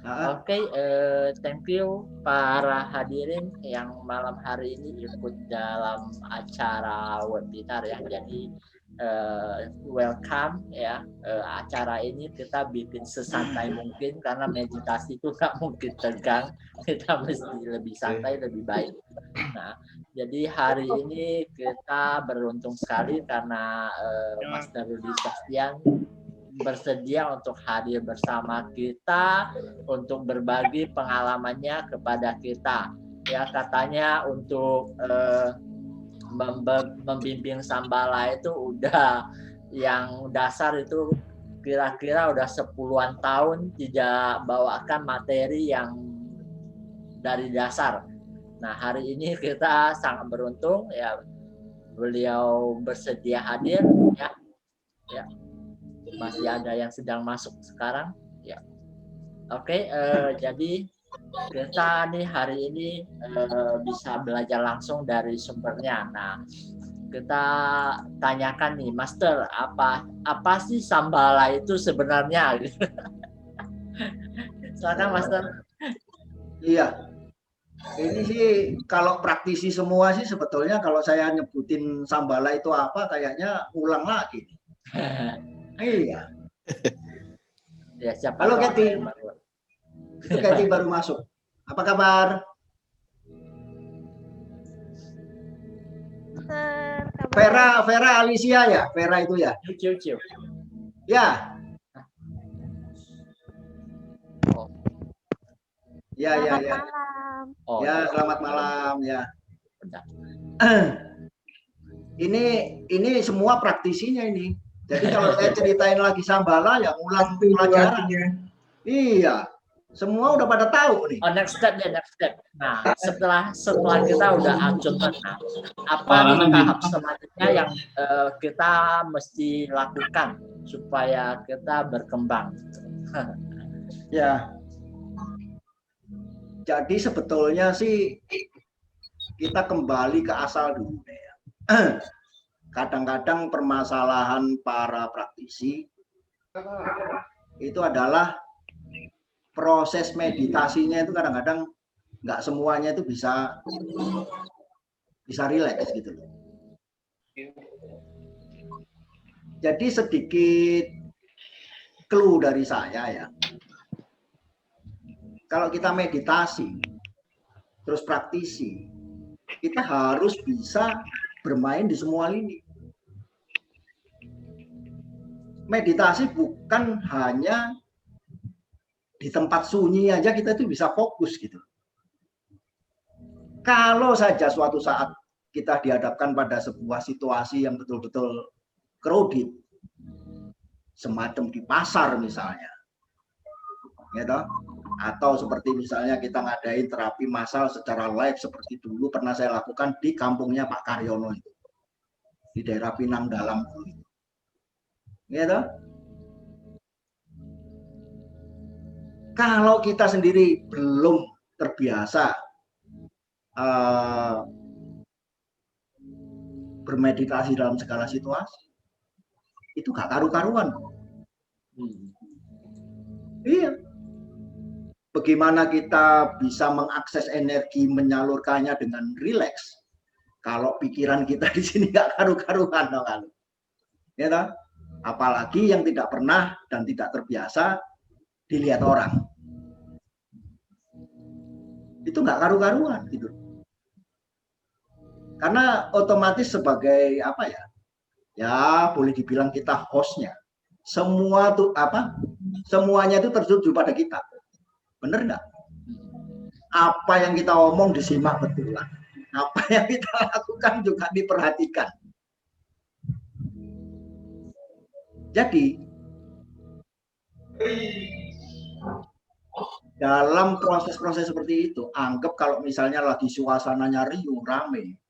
Oke, thank you para hadirin yang malam hari ini ikut dalam acara webinar ya. Jadi welcome ya. Acara ini kita bikin sesantai mungkin karena meditasi itu nggak mungkin tegang. Kita mesti lebih santai, lebih baik. Nah, jadi hari ini kita beruntung sekali karena Master Rudi Sebastian bersedia untuk hadir bersama kita untuk berbagi pengalamannya kepada kita. Ya, katanya untuk membimbing Sambala itu udah yang dasar itu kira-kira udah 10-an tahun tidak bawakan materi yang dari dasar. Nah, hari ini kita sangat beruntung ya, beliau bersedia hadir ya. Ya. Masih ada yang sedang masuk sekarang ya. Oke, jadi kita nih hari ini bisa belajar langsung dari sumbernya. Nah, kita tanyakan nih, Master, apa sih Sambala itu sebenarnya? Silakan, Master. Iya, ini sih kalau praktisi semua sih sebetulnya kalau saya nyebutin Sambala itu apa, kayaknya ulang lagi. Iya. Ya, siapa Halo tahu Keti. Itu Keti baru masuk. Apa kabar? Vera Alicia ya? Vera itu ya? Ciu. Ya. Oh. Ya. Malam. Oh, ya, selamat malam ya. Ini semua praktisinya ini. Jadi kalau saya ceritain lagi Sambala ya ulang pelajaran. Iya. Semua udah pada tahu nih. Oh, next step. Nah, setelah kita udah acungan, apa nih tahap selanjutnya yang kita mesti lakukan supaya kita berkembang? Ya. Jadi sebetulnya sih kita kembali ke asal dulu ya. Kadang-kadang permasalahan para praktisi itu adalah proses meditasinya itu kadang-kadang nggak semuanya itu bisa rileks gitu loh. Jadi sedikit clue dari saya ya. Kalau kita meditasi terus praktisi, kita harus bisa bermain di semua lini. Meditasi bukan hanya di tempat sunyi aja kita itu bisa fokus gitu. Kalau saja suatu saat kita dihadapkan pada sebuah situasi yang betul-betul crowded, semacam di pasar misalnya, gitu, atau seperti misalnya kita ngadain terapi massal secara live seperti dulu pernah saya lakukan di kampungnya Pak Karyono itu, di daerah Pinang Dalam, gitu. Kalau kita sendiri belum terbiasa bermeditasi dalam segala situasi, itu gak karu-karuan. Iya. Bagaimana kita bisa mengakses energi, menyalurkannya dengan rileks? Kalau pikiran kita di sini gak karu-karuan, kan? Ya, apalagi yang tidak pernah dan tidak terbiasa dilihat orang. Itu nggak karu-karuan gitu. Karena otomatis sebagai apa ya? Ya boleh dibilang kita hostnya. Semua tuh apa? Semuanya itu tertuju pada kita. Bener nggak? Apa yang kita omong disimak betulan. Apa yang kita lakukan juga diperhatikan. Jadi dalam proses-proses seperti itu, anggap kalau misalnya lagi suasananya riuh, rame,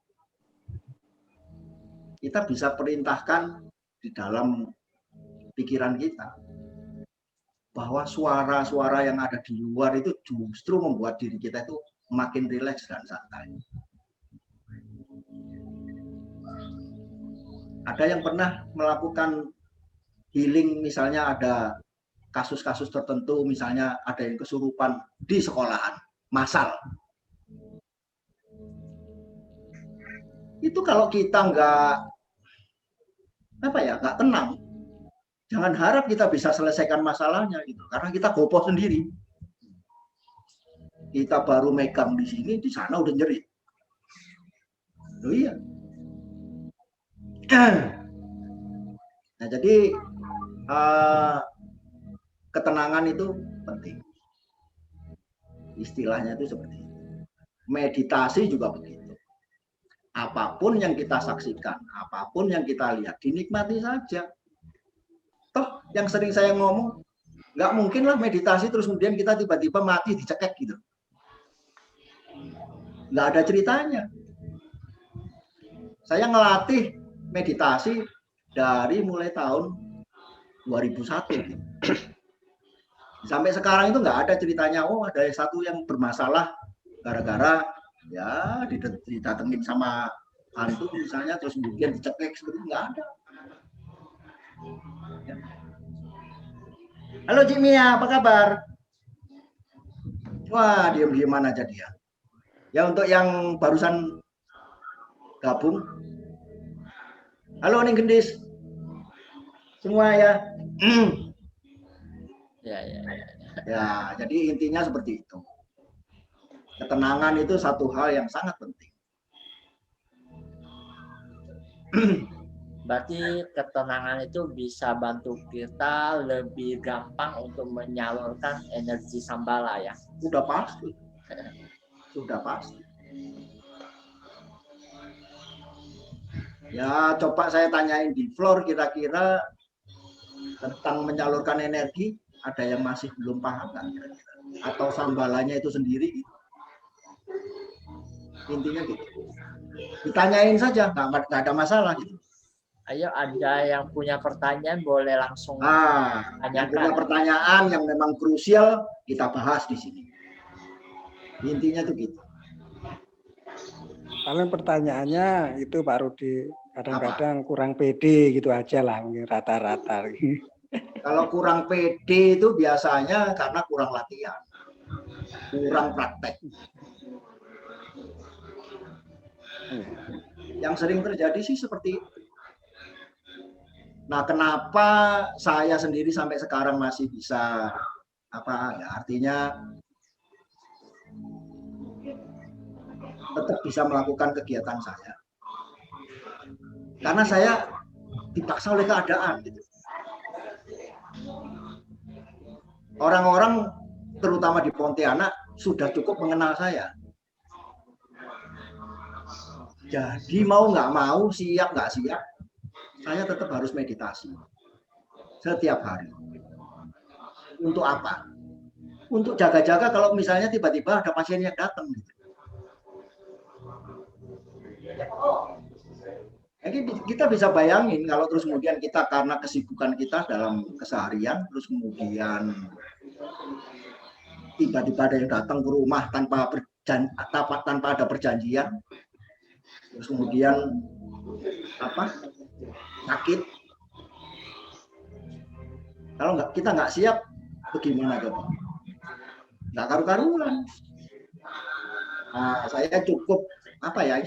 kita bisa perintahkan di dalam pikiran kita bahwa suara-suara yang ada di luar itu justru membuat diri kita itu makin rileks dan santai. Ada yang pernah melakukan healing, misalnya ada kasus-kasus tertentu, misalnya ada yang kesurupan di sekolahan, massal. Itu kalau kita nggak tenang, jangan harap kita bisa selesaikan masalahnya gitu, karena kita gopoh sendiri. Kita baru megang di sini, di sana udah nyeri. Oh iya. Nah, jadi ketenangan itu penting. Istilahnya itu seperti itu. Meditasi juga begitu. Apapun yang kita saksikan, apapun yang kita lihat, dinikmati saja. Toh yang sering saya ngomong, nggak mungkin lah meditasi terus kemudian kita tiba-tiba mati dicekek gitu. Nggak ada ceritanya. Saya ngelatih meditasi dari mulai tahun 2001. Sampai sekarang itu nggak ada ceritanya, oh ada satu yang bermasalah gara-gara ya didatengin sama hantu misalnya, terus kemudian dicekek, seperti nggak ada. Ya. Halo Jimmy, apa kabar? Wah, diam-diaman aja dia. Ya, untuk yang barusan gabung, halo Ning Gendis, semua ya. Ya, jadi intinya seperti itu. Ketenangan itu satu hal yang sangat penting. Berarti ketenangan itu bisa bantu kita lebih gampang untuk menyalurkan energi Shambhala ya? Sudah pasti. Sudah pasti. Ya, coba saya tanyain di floor kira-kira tentang menyalurkan energi, ada yang masih belum paham kan? Atau Shambhalanya itu sendiri? Intinya gitu. Ditanyain saja, nggak ada masalah gitu. Ayo, ada yang punya pertanyaan boleh langsung tanyakan. Yang punya pertanyaan yang memang krusial kita bahas di sini. Intinya tuh gitu. Paling pertanyaannya itu Pak Rudi, kadang-kadang kurang pede gitu aja lah, mungkin rata-rata. Kalau kurang pede itu biasanya karena kurang latihan, kurang praktek. Yang sering terjadi sih seperti itu. Nah, kenapa saya sendiri sampai sekarang masih bisa ya, artinya tetap bisa melakukan kegiatan saya. Karena saya dipaksa oleh keadaan gitu. Orang-orang terutama di Pontianak sudah cukup mengenal saya. Jadi mau nggak mau, siap nggak siap, saya tetap harus meditasi setiap hari. Untuk apa? Untuk jaga-jaga kalau misalnya tiba-tiba ada pasien yang datang. Jadi kita bisa bayangin kalau terus kemudian kita karena kesibukan kita dalam keseharian, terus kemudian tiba-tiba ada yang datang ke rumah tanpa ada perjanjian, terus kemudian sakit. Kalau kita nggak siap, bagaimana coba? Nggak karu-karuan. Nah, saya cukup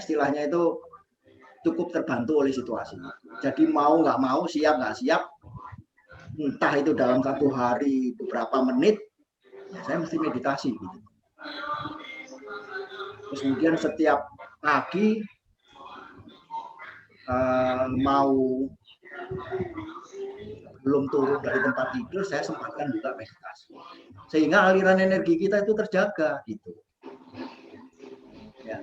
istilahnya itu cukup terbantu oleh situasi. Jadi mau nggak mau, siap nggak siap, entah itu dalam satu hari beberapa menit, ya saya mesti meditasi gitu. Terus kemudian setiap pagi mau belum turun dari tempat tidur, saya sempatkan juga meditasi, sehingga aliran energi kita itu terjaga gitu. Ya.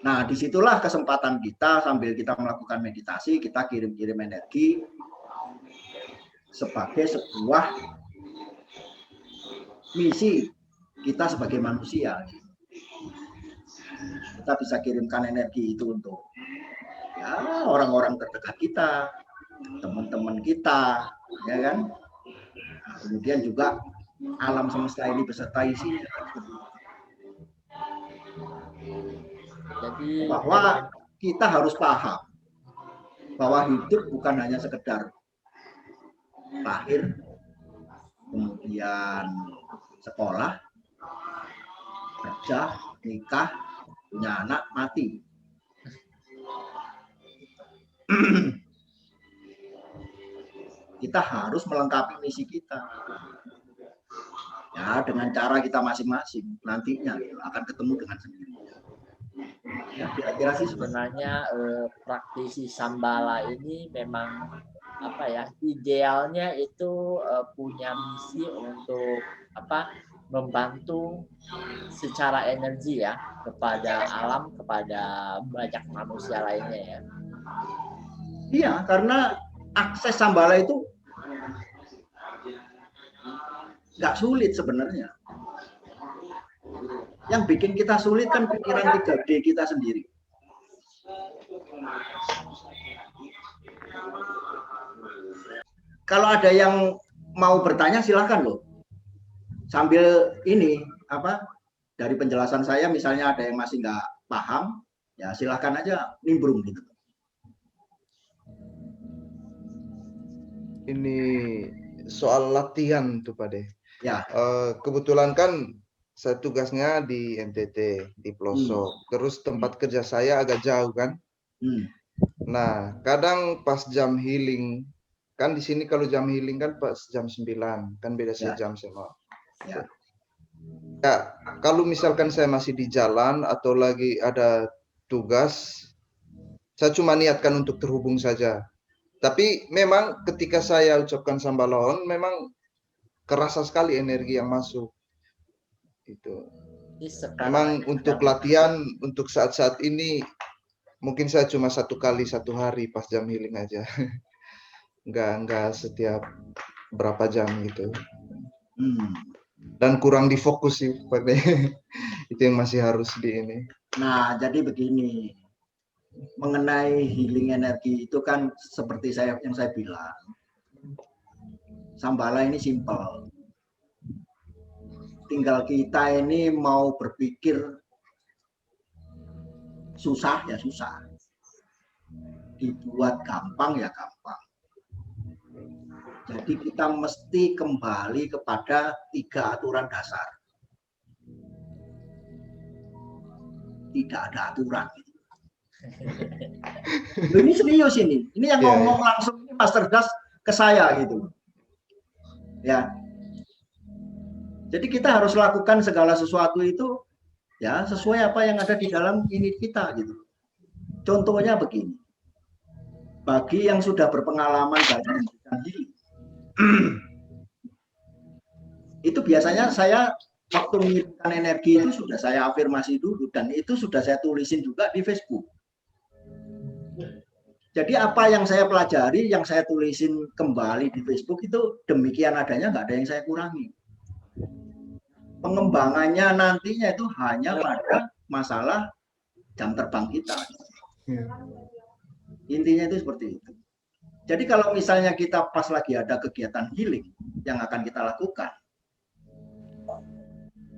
Nah, disitulah kesempatan kita sambil kita melakukan meditasi, kita kirim-kirim energi sebagai sebuah misi kita sebagai manusia. Kita bisa kirimkan energi itu untuk ya orang-orang terdekat kita, teman-teman kita, ya kan? Nah, kemudian juga alam semesta ini beserta isinya. Jadi bahwa kita harus paham bahwa hidup bukan hanya sekedar lahir, kemudian sekolah, kerja, nikah, punya anak, mati. Kita harus melengkapi misi kita. Ya, dengan cara kita masing-masing. Nantinya akan ketemu dengan sendirinya. Ya, kira-kira sih Sebenarnya praktisi Shambhala ini memang apa ya, idealnya itu punya misi untuk apa, membantu secara energi ya kepada alam, kepada banyak manusia lainnya ya. iya, karena akses Shambhala itu nggak sulit sebenarnya. Yang bikin kita sulit kan pikiran 3D kita sendiri. Kalau ada yang mau bertanya silahkan loh. Sambil ini apa, dari penjelasan saya misalnya ada yang masih nggak paham, ya silahkan aja nimbrung gitu. Ini soal latihan tuh Pak De. Ya. Kebetulan kan saya tugasnya di NTT, di pelosok. Terus tempat kerja saya agak jauh kan. Nah, kadang pas jam healing, kan di sini kalau jam healing kan pas jam 9, kan beda sejam sama. Ya. Ya, kalau misalkan saya masih di jalan atau lagi ada tugas, saya cuma niatkan untuk terhubung saja. Tapi memang ketika saya ucapkan Sambalahon, memang kerasa sekali energi yang masuk. Itu. Memang untuk latihan, untuk saat-saat ini, mungkin saya cuma 1 kali 1 hari pas jam healing aja. Enggak setiap berapa jam gitu. Dan kurang difokus sih, Pak. Itu yang masih harus di ini. Nah, jadi begini. Mengenai healing energi itu kan seperti yang saya bilang, Shambhala ini simpel. Tinggal kita ini mau berpikir susah ya susah, dibuat gampang ya gampang. Jadi kita mesti kembali kepada 3 aturan dasar. Tidak ada aturan. Ini serius ini. Ini yang ngomong langsung ini Master Das ke saya gitu. Ya. Jadi kita harus lakukan segala sesuatu itu ya sesuai apa yang ada di dalam ini kita gitu. Contohnya begini. Bagi yang sudah berpengalaman dalam healing, itu biasanya saya waktu mengirimkan energi itu sudah saya afirmasi dulu dan itu sudah saya tulisin juga di Facebook. Jadi apa yang saya pelajari, yang saya tulisin kembali di Facebook itu demikian adanya, nggak ada yang saya kurangi. Pengembangannya nantinya itu hanya pada masalah jam terbang kita. Intinya itu seperti itu. Jadi kalau misalnya kita pas lagi ada kegiatan healing yang akan kita lakukan,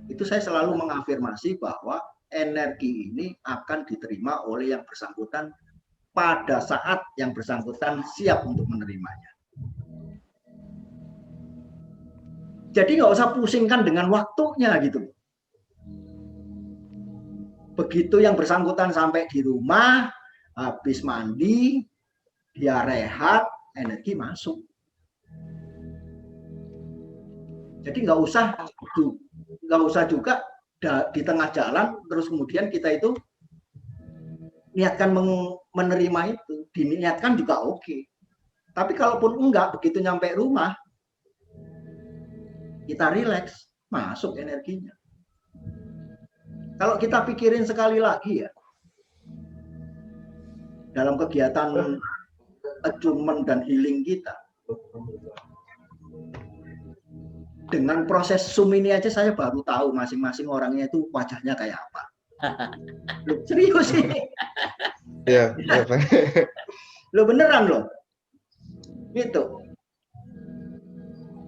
itu saya selalu mengafirmasi bahwa energi ini akan diterima oleh yang bersangkutan pada saat yang bersangkutan siap untuk menerimanya. Jadi nggak usah pusingkan dengan waktunya gitu. Begitu yang bersangkutan sampai di rumah, habis mandi, dia rehat, energi masuk. Jadi nggak usah juga di tengah jalan terus kemudian kita itu niatkan menerima itu, diniatkan juga oke. Tapi kalaupun enggak, begitu nyampe rumah, kita rileks, masuk energinya. Kalau kita pikirin sekali lagi ya, dalam kegiatan attunement dan healing kita, dengan proses Zoom ini aja saya baru tahu masing-masing orangnya itu wajahnya kayak apa. Serius ini. Ya, Lo beneran loh. Gitu.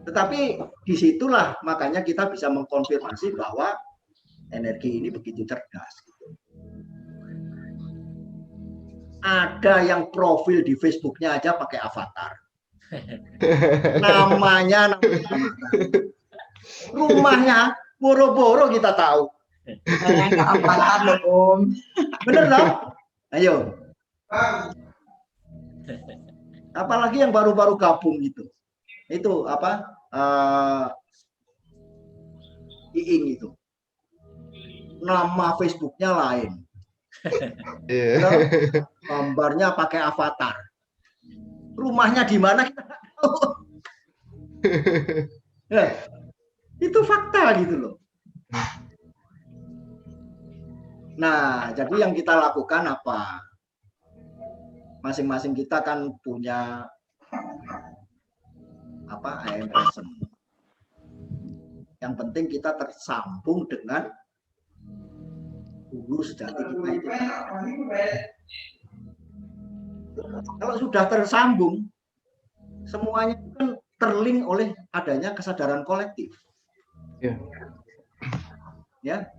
Tetapi disitulah makanya kita bisa mengkonfirmasi bahwa energi ini begitu cerdas. Gitu. Ada yang profil di Facebooknya aja pakai avatar. Namanya rumahnya boro-boro kita tahu. Apaan loh, Om? Bener dong? Ayo. Apalagi yang baru-baru gabung gitu. Itu apa? Iing itu. Nama Facebooknya lain. Gambarnya pakai avatar. Rumahnya di mana kita nggak tahu. Nah, itu fakta gitu loh. Nah, jadi yang kita lakukan apa? Masing-masing kita kan punya apa AM person. Yang penting kita tersambung dengan guru sejati kita itu. Kalau sudah tersambung, semuanya kan terlink oleh adanya kesadaran kolektif. Ya.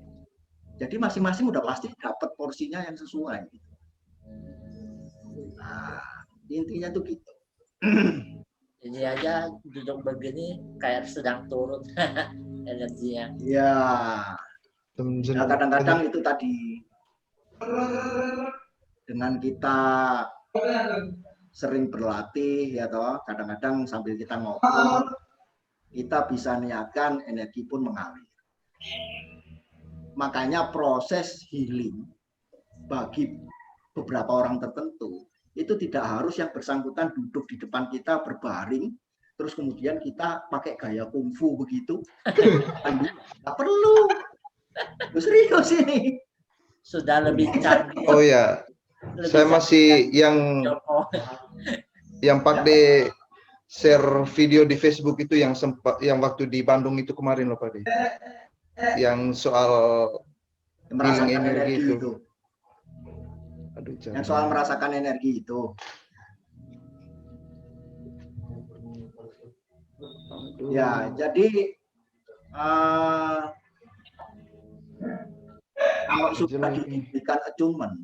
Jadi masing-masing udah pasti dapat porsinya yang sesuai. Nah, intinya tuh gitu. Ini aja duduk begini kayak sedang turun energinya. Ya. Nah, kadang-kadang itu tadi dengan kita sering berlatih ya toh, kadang-kadang sambil kita ngobrol kita bisa niatkan energi pun mengalir. Makanya proses healing bagi beberapa orang tertentu itu tidak harus yang bersangkutan duduk di depan kita berbaring terus kemudian kita pakai gaya kungfu begitu. Nggak perlu. Serius ini. Sudah lebih canggih. Oh ya, saya masih yang Pak De share video di Facebook itu yang sempat yang waktu di Bandung itu kemarin loh Pak De. Yang soal merasakan energi itu. Aduh, yang soal merasakan energi itu. Ya, jadi kalau sudah diberikan attunement,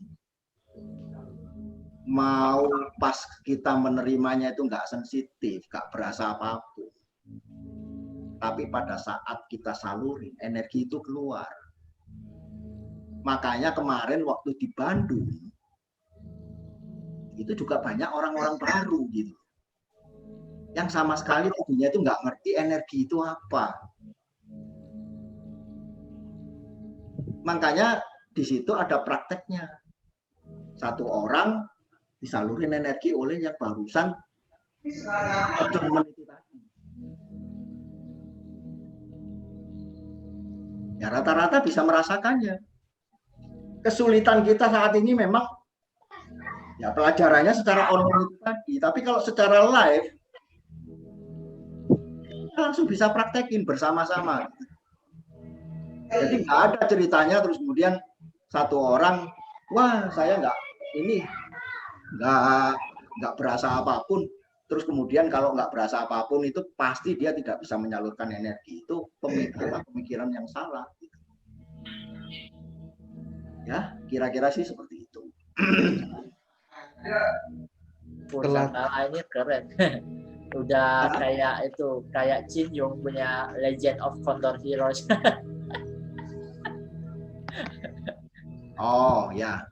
mau pas kita menerimanya itu nggak sensitif, nggak berasa apapun. Tapi pada saat kita salurin, energi itu keluar. Makanya kemarin waktu di Bandung, itu juga banyak orang-orang baru gitu. Yang sama sekali tadinya itu nggak ngerti energi itu apa. Makanya di situ ada prakteknya. Satu orang disalurin energi oleh yang barusan attunement itu tadi. Ya rata-rata bisa merasakannya. Kesulitan kita saat ini memang ya pelajarannya secara online itu tadi. Tapi kalau secara live kita langsung bisa praktekin bersama-sama. Jadi nggak ada ceritanya terus kemudian satu orang, wah saya nggak berasa apapun. Terus kemudian kalau nggak berasa apapun itu pasti dia tidak bisa menyalurkan energi. Itu pemikiran yang salah. Ya, kira-kira sih seperti itu. Pusaka ini keren. Udah kayak itu, kayak Chin Yung punya Legend of Condor Heroes. Oh ya.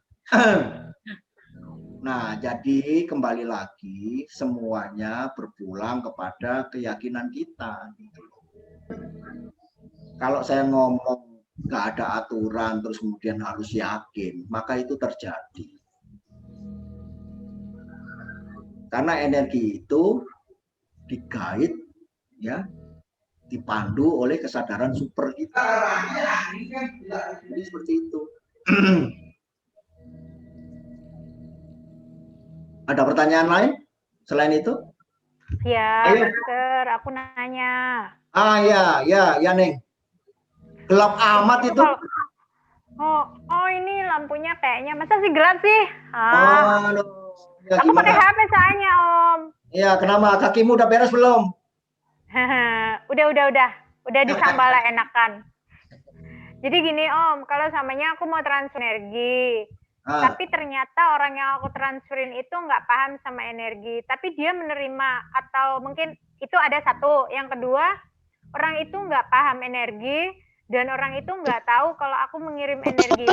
Nah, jadi kembali lagi semuanya berpulang kepada keyakinan kita. Kalau saya ngomong nggak ada aturan terus kemudian harus yakin, maka itu terjadi. Karena energi itu digait, ya, dipandu oleh kesadaran super kita. Jadi seperti itu. Ada pertanyaan lain selain itu? Ya, Ayo. Dokter, aku nanya. Ya, Neng. Gelap amat itu. Oh, ini lampunya kayaknya masa sih gelap sih? Ya, aku pakai HP soalnya, Om. Ya, kenapa? Kakimu udah beres belum? Udah disambal enakan. Jadi gini Om, kalau samanya aku mau transfer energi, Tapi ternyata orang yang aku transferin itu nggak paham sama energi, tapi dia menerima, atau mungkin itu ada satu. Yang kedua, orang itu nggak paham energi dan orang itu nggak tahu kalau aku mengirim energi.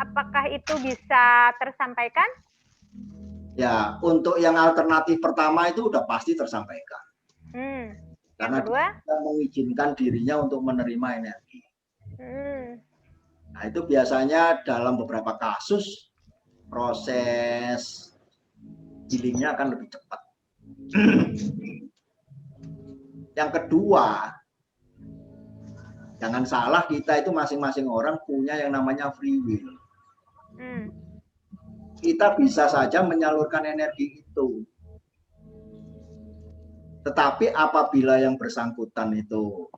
Apakah itu bisa tersampaikan? Ya, untuk yang alternatif pertama itu udah pasti tersampaikan. Karena dia mengizinkan dirinya untuk menerima energi. Nah, itu biasanya dalam beberapa kasus proses healingnya akan lebih cepat. Yang kedua, jangan salah, kita itu masing-masing orang punya yang namanya free will. Kita bisa saja menyalurkan energi itu. Tetapi apabila yang bersangkutan itu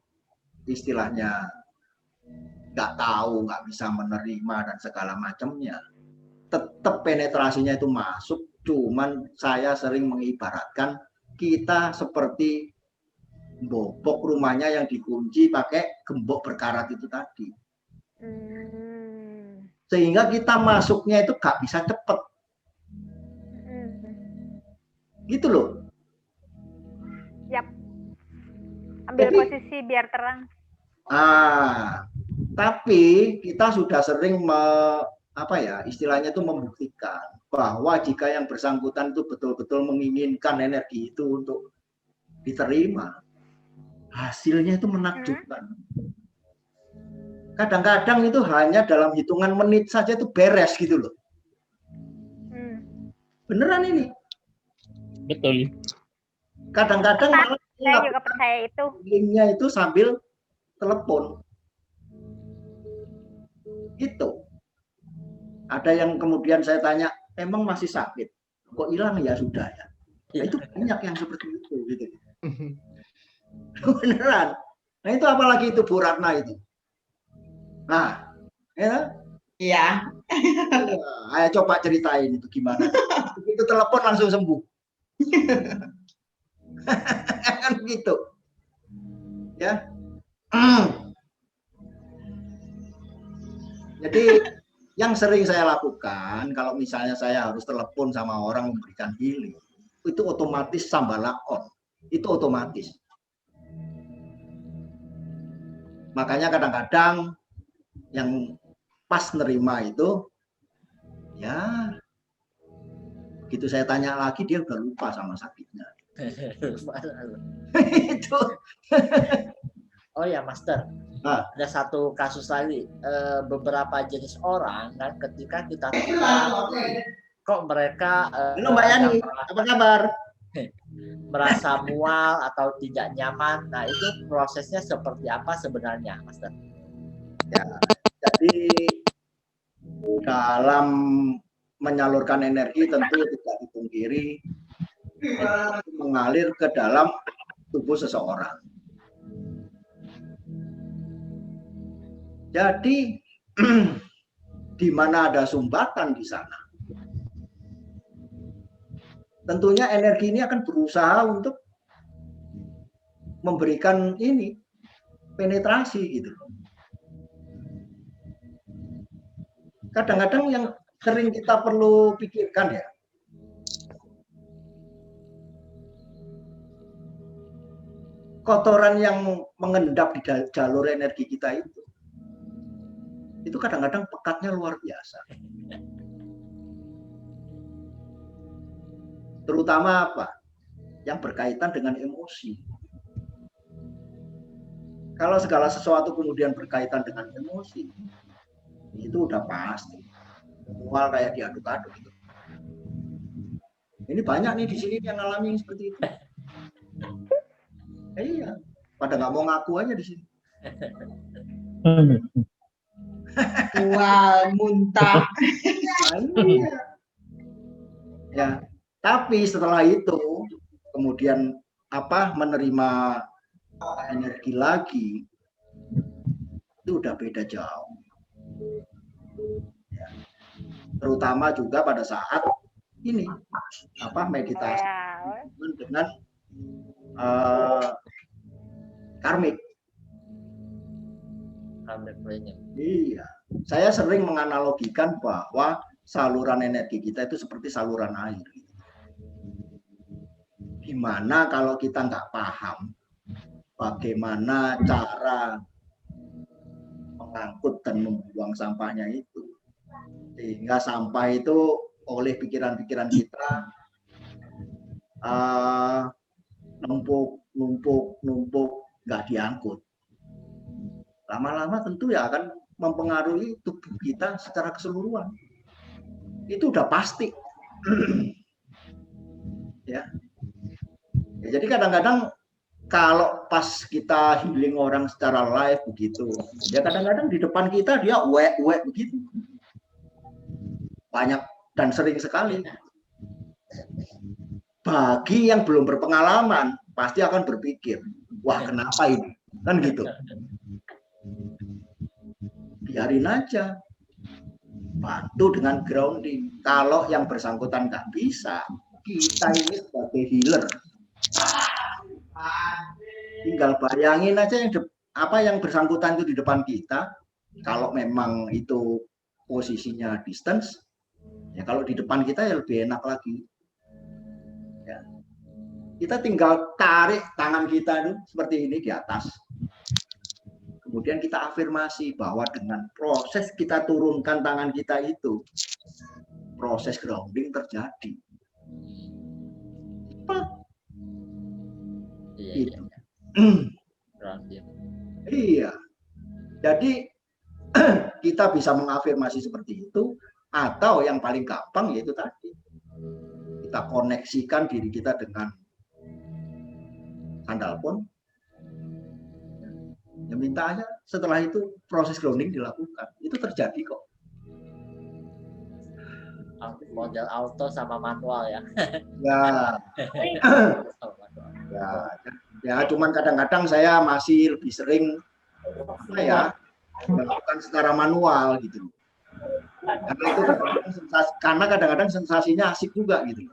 istilahnya nggak tahu, nggak bisa menerima dan segala macamnya, tetap penetrasinya itu masuk. Cuman saya sering mengibaratkan kita seperti bobok rumahnya yang dikunci pakai gembok berkarat itu tadi, sehingga kita masuknya itu nggak bisa cepet, gitu loh. Yap. Ambil posisi biar terang. Tapi kita sudah sering istilahnya itu membuktikan bahwa jika yang bersangkutan itu betul-betul menginginkan energi itu untuk diterima, hasilnya itu menakjubkan. Kadang-kadang itu hanya dalam hitungan menit saja itu beres gitu loh. Beneran ini. Betul. Kadang-kadang malah saya juga percaya itu. Linknya itu sambil telepon. Gitu. Ada yang kemudian saya tanya, emang masih sakit? Kok hilang? Ya sudah ya. Nah, itu banyak yang seperti itu gitu. Beneran. Nah, itu apalagi itu Bu Ratna itu. Nah, ya. Iya. Ayo coba ceritain itu gimana. Begitu telepon langsung sembuh. Kan gitu. Ya. Jadi yang sering saya lakukan kalau misalnya saya harus telepon sama orang memberikan healing, itu otomatis Shambhala on. Itu otomatis. Makanya kadang-kadang yang pas nerima itu, ya begitu saya tanya lagi dia udah lupa sama sakitnya. Itu. Oh ya, Master. Ada satu kasus lagi. Beberapa jenis orang kan ketika kita kok mereka halo Mbak Yani, apa kabar? Merasa mual atau tidak nyaman. Nah, itu prosesnya seperti apa sebenarnya, Master? Ya, jadi dalam menyalurkan energi tentu tidak dipungkiri mengalir ke dalam tubuh seseorang. Jadi di mana ada sumbatan di sana, tentunya energi ini akan berusaha untuk memberikan ini penetrasi gitu. Kadang-kadang yang sering kita perlu pikirkan ya, kotoran yang mengendap di jalur energi kita itu kadang-kadang pekatnya luar biasa. Terutama apa? Yang berkaitan dengan emosi. Kalau segala sesuatu kemudian berkaitan dengan emosi, itu udah pasti. Mual kayak diaduk-aduk gitu. Ini banyak nih di sini yang ngalamin seperti itu. Iya, pada nggak mau ngaku aja di sini. Mual, muntah. Ya, tapi setelah itu kemudian menerima energi lagi, itu udah beda jauh. Ya. Terutama juga pada saat ini meditasi dengan karmik. Karmik planning. Iya. Saya sering menganalogikan bahwa saluran energi kita itu seperti saluran air. Gimana kalau kita nggak paham bagaimana cara mengangkut dan membuang sampahnya itu, sehingga sampah itu oleh pikiran-pikiran kita numpuk nggak diangkut. Lama-lama tentu ya akan mempengaruhi tubuh kita secara keseluruhan. Itu udah pasti. Ya. Jadi kadang-kadang kalau pas kita healing orang secara live begitu, ya kadang-kadang di depan kita dia uek begitu. Banyak dan sering sekali. Bagi yang belum berpengalaman, pasti akan berpikir, wah kenapa ini? Kan gitu. Biarin aja. Bantu dengan grounding. Kalau yang bersangkutan nggak bisa, kita ini sebagai healer. Tinggal bayangin aja yang bersangkutan itu di depan kita. Kalau memang itu posisinya distance, ya kalau di depan kita ya lebih enak lagi. Ya. Kita tinggal tarik tangan kita itu seperti ini di atas. Kemudian kita afirmasi bahwa dengan proses kita turunkan tangan kita itu, proses grounding terjadi. Iya. Iya. Jadi kita bisa mengafirmasi seperti itu, atau yang paling gampang yaitu tadi kita koneksikan diri kita dengan handphone. Ya minta aja setelah itu proses grounding dilakukan. Itu terjadi kok. Model auto sama manual ya. Ya, cuman kadang-kadang saya masih lebih sering melakukan secara manual gitu. Karena itu kadang-kadang sensasinya asik juga gitu.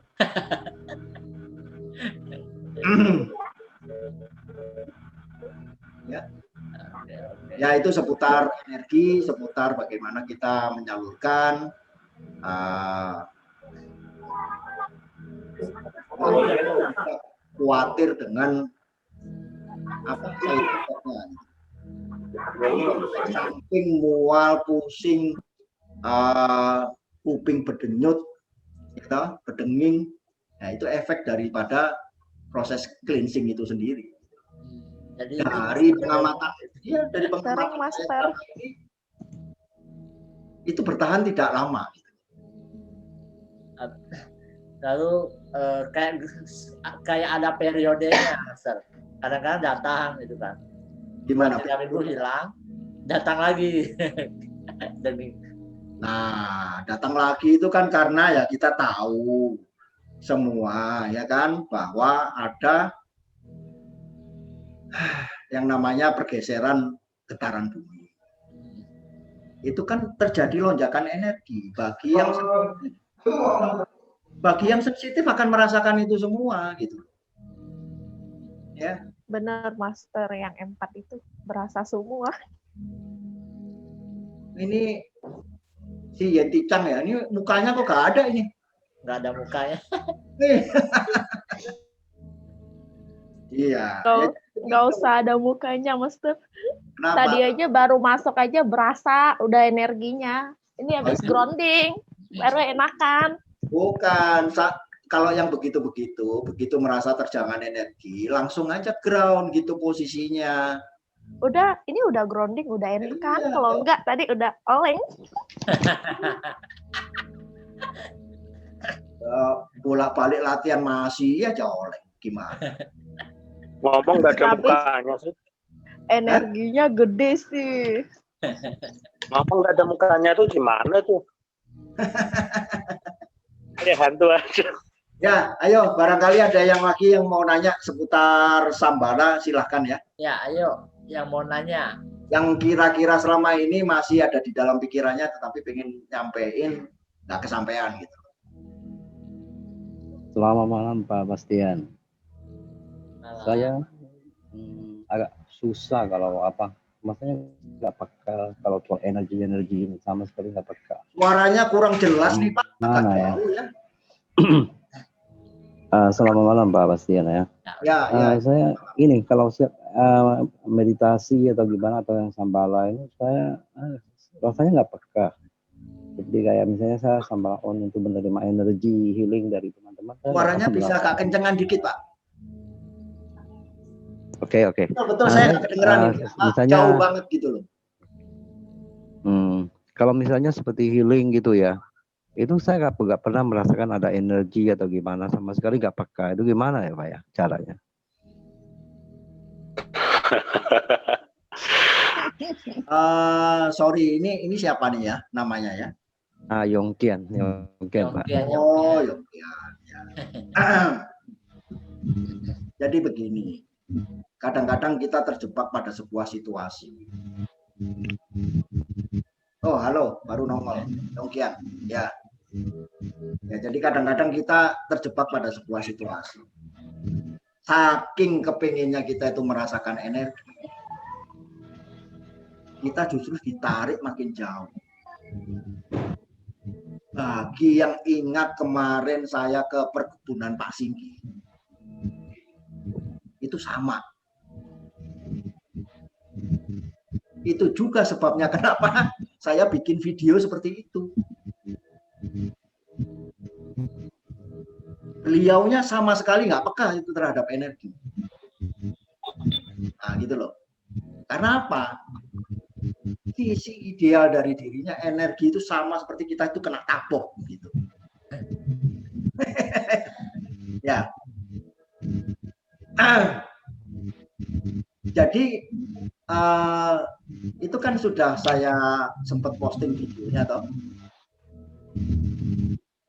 Ya itu seputar energi, seputar bagaimana kita menyalurkan khawatir dengan samping mual, pusing, kuping berdenyut, berdenging, nah itu efek daripada proses cleansing itu sendiri. Jadi dari pengamatan, dari pengamatan Master. Itu bertahan tidak lama. Lalu kayak ada periodenya, Master. Kadang-kadang datang gitu kan. Gimana? 3 minggu hilang, datang lagi. Nah, datang lagi itu kan karena ya kita tahu semua ya kan bahwa ada yang namanya pergeseran getaran bumi. Itu kan terjadi lonjakan energi bagi yang sensitif akan merasakan itu semua gitu. Ya. Benar, Master, yang 4 itu berasa semua. Ini si Yenti Chang ya, ini mukanya kok gak ada ini. Gak ada mukanya. Iya. Nggak usah ada mukanya, Master. Kenapa? Tadi aja baru masuk aja berasa udah energinya. Ini habis grounding, baru enakan. Bukan. Kalau yang begitu merasa terjangan energi, langsung aja ground gitu posisinya. Ini udah grounding, udah enakan. Kalau enggak, tadi udah oleng. Bolak-balik latihan masih aja oleng. Gimana? Ngomong nggak ada mukanya sih. Energinya gede sih. Ngomong nggak ada mukanya tuh gimana tuh? Kayak hantu aja. Ya, ayo barangkali ada yang lagi yang mau nanya seputar Sambala, silahkan ya. Ya, ayo yang mau nanya. Yang kira-kira selama ini masih ada di dalam pikirannya tetapi pengen nyampein nggak kesampaian gitu. Selamat malam Pak Bastian. Saya agak susah kalau maksudnya nggak peka kalau soal energi ini sama sekali nggak peka. Suaranya kurang jelas nih Pak. Mana ya? Selamat malam Pak Bastian ya. Ya. Saya ini kalau meditasi atau gimana atau yang sambala ini saya rasanya nggak peka. Jadi kayak misalnya saya sambal on untuk menerima energi healing dari teman-teman. Suaranya bisa agak kencengan dikit Pak. Oke. Betul saya nggak kedengeran ini. Misalnya, jauh banget gitu loh. Kalau misalnya seperti healing gitu ya, itu saya nggak pernah merasakan ada energi atau gimana, sama sekali nggak peka. Itu gimana ya Pak ya caranya? Sorry, ini siapa nih ya namanya ya? Yongkian Pak. Oh, Yongkian. Ya. Jadi begini, kadang-kadang kita terjebak pada sebuah situasi. Oh, halo, baru nongol, Yongkian. Ya, jadi kadang-kadang kita terjebak pada sebuah situasi. Saking kepinginnya kita itu merasakan energi, kita justru ditarik makin jauh. Bagi yang ingat kemarin saya ke perkebunan Pak Singgi, itu sama. Itu juga sebabnya kenapa saya bikin video seperti itu. Beliaunya sama sekali nggak peka itu terhadap energi. Nah, gitu loh. Karena apa? Sisi ideal dari dirinya, energi itu sama seperti kita itu kena tapok gitu. Ya. Jadi itu kan sudah saya sempat posting videonya toh.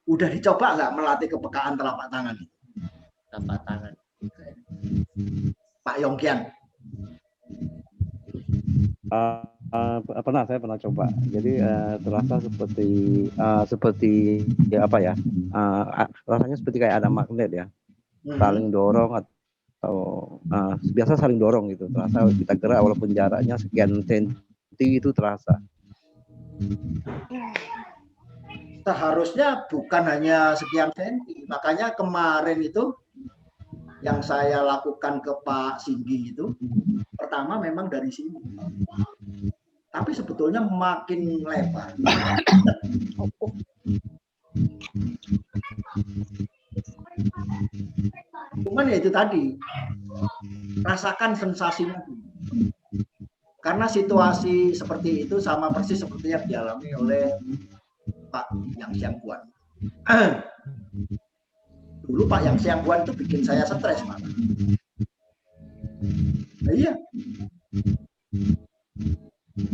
Udah dicoba nggak melatih kepekaan telapak tangan itu? Telapak tangan. Pak Yongkian. Saya pernah coba. Jadi terasa seperti ya apa ya? Rasanya seperti kayak ada magnet ya. Saling dorong atau biasa saling dorong gitu. Terasa kita gerak walaupun jaraknya sekian senti itu terasa. Seharusnya bukan hanya sekian senti. Makanya kemarin itu yang saya lakukan ke Pak Singgi itu, pertama memang dari sini. Tapi sebetulnya makin lebar. Cuman ya itu tadi, rasakan sensasinya. Karena situasi seperti itu sama persis seperti yang dialami oleh Pak Yang Xiangguan. Dulu Pak Yang Xiangguan itu bikin saya stres, Pak. Nah, iya.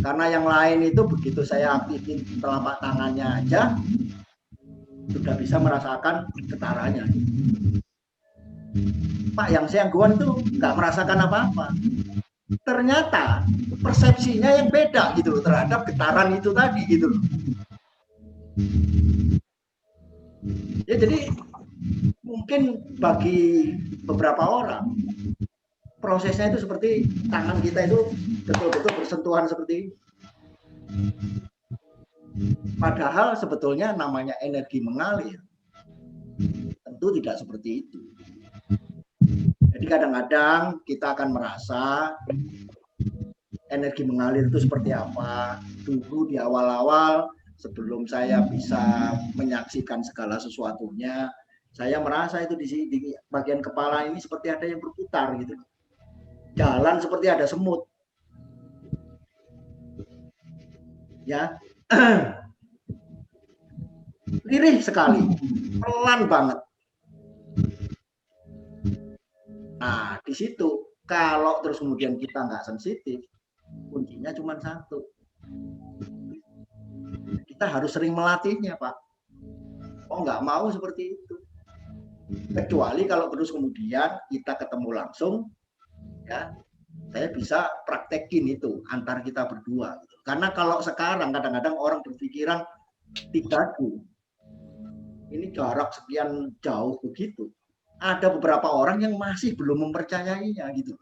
Karena yang lain itu begitu saya aktifin telapak tangannya aja, sudah bisa merasakan getarannya. Pak Yang Xiangguan itu nggak merasakan apa-apa. Ternyata persepsinya yang beda gitu loh terhadap getaran itu tadi gitu loh. Ya jadi mungkin bagi beberapa orang prosesnya itu seperti tangan kita itu betul-betul bersentuhan seperti ini. Padahal sebetulnya namanya energi mengalir. Tentu tidak seperti itu. Jadi kadang-kadang kita akan merasa energi mengalir itu seperti apa. Dulu di awal-awal sebelum saya bisa menyaksikan segala sesuatunya, saya merasa itu di bagian kepala ini seperti ada yang berputar gitu. Jalan seperti ada semut. Ya. Lirih sekali. Pelan banget. Nah, di situ kalau terus kemudian kita nggak sensitif, kuncinya cuma satu. Kita harus sering melatihnya, Pak. Oh, nggak mau seperti itu. Kecuali kalau terus kemudian kita ketemu langsung, ya, saya bisa praktekin itu antar kita berdua. Gitu. Karena kalau sekarang kadang-kadang orang berpikiran 3D, ini jarak sekian jauh begitu. Ada beberapa orang yang masih belum mempercayainya gitu.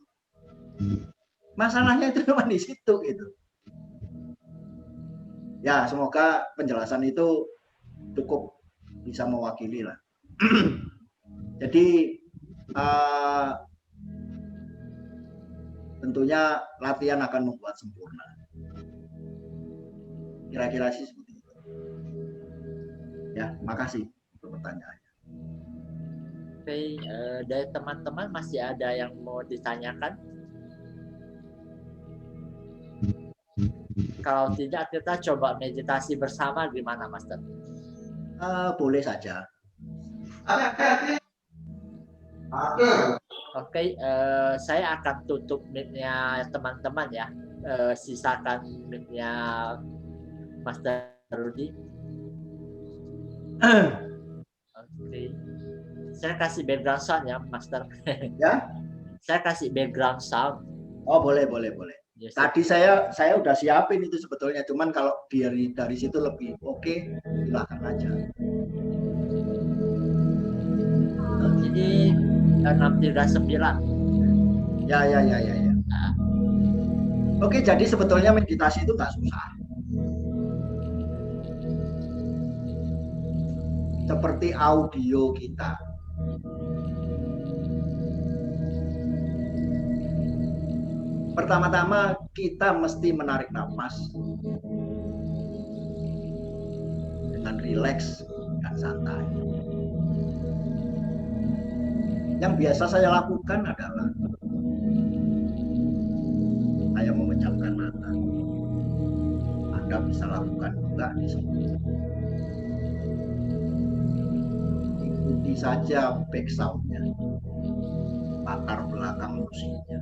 Masalahnya itu cuma di situ gitu. Ya, semoga penjelasan itu cukup bisa mewakili lah. Jadi tentunya latihan akan membuat sempurna. Kira-kira sih seperti itu. Ya, makasih untuk pertanyaannya. Oke, dari teman-teman masih ada yang mau ditanyakan? Kalau tidak, kita coba meditasi bersama gimana, Master? Boleh saja. Oke, saya akan tutup mic-nya teman-teman ya. Sisakan mic-nya Master Rudi. Oke. Saya kasih background sound ya, Master. Ya? Saya kasih background sound. Oh, boleh. Yes, Tadi saya udah siapin itu sebetulnya, cuman kalau dari situ lebih oke, silakan aja. Ini 639. Ya. Oke, jadi sebetulnya meditasi itu nggak susah. Seperti audio kita. Pertama-tama kita mesti menarik nafas dengan rileks dan santai. Yang biasa saya lakukan adalah saya memejamkan mata. Anda bisa lakukan juga di sini. Ikuti saja back sound-nya, latar belakang musiknya.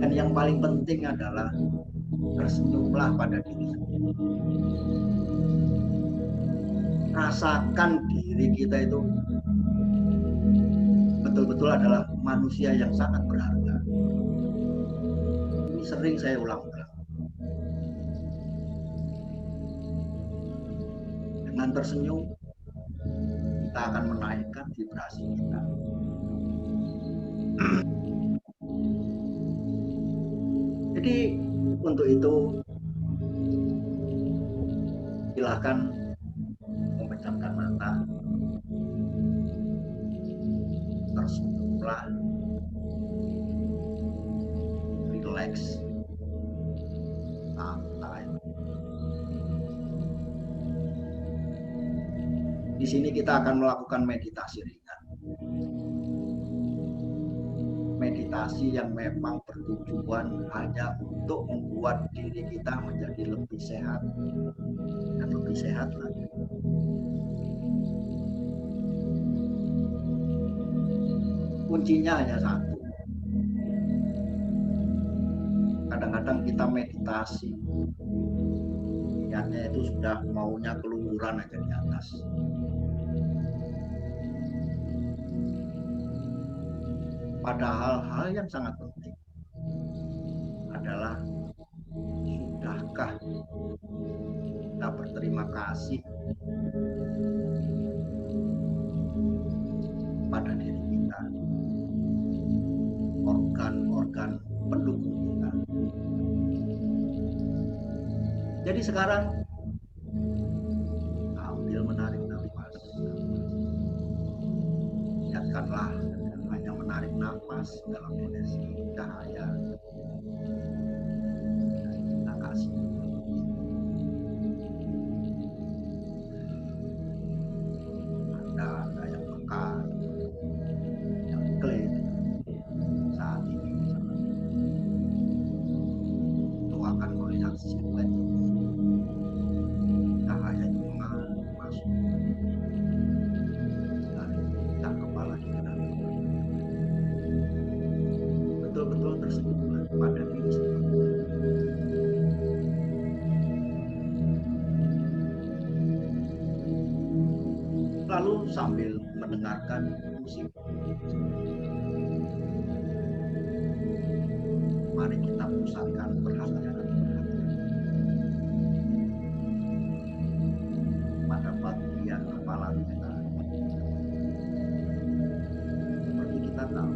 Dan yang paling penting adalah tersenyumlah pada diri sendiri. Rasakan diri kita itu betul-betul adalah manusia yang sangat berharga. Ini sering saya ulang-ulang. Dengan tersenyum, kita akan menaikkan vibrasi kita. Jadi untuk itu silahkan memejamkan mata, tersenyumlah, relax, santai. Di sini kita akan melakukan meditasi ringan. Meditasi yang memang bertujuan hanya untuk membuat diri kita menjadi lebih sehat dan lebih sehat lagi. Kuncinya hanya satu. Kadang-kadang kita meditasi, niatnya itu sudah maunya keluhuran aja di atas. Padahal hal yang sangat penting adalah sudahkah kita berterima kasih pada diri kita, organ-organ pendukung kita. Jadi sekarang ambil menarik nafas, niatkanlah hanya menarik nafas dalam energi cahaya dan kita kasih. Ada yang peka, yang klik saat ini itu akan melihat siluet cahaya itu masuk dari ujung kepala kita. Betul-betul tersenyum pada diri sendiri. Lalu sambil mendengarkan musik, mari kita pusatkan perhatian pada bagian kepala kita. Seperti kita tahu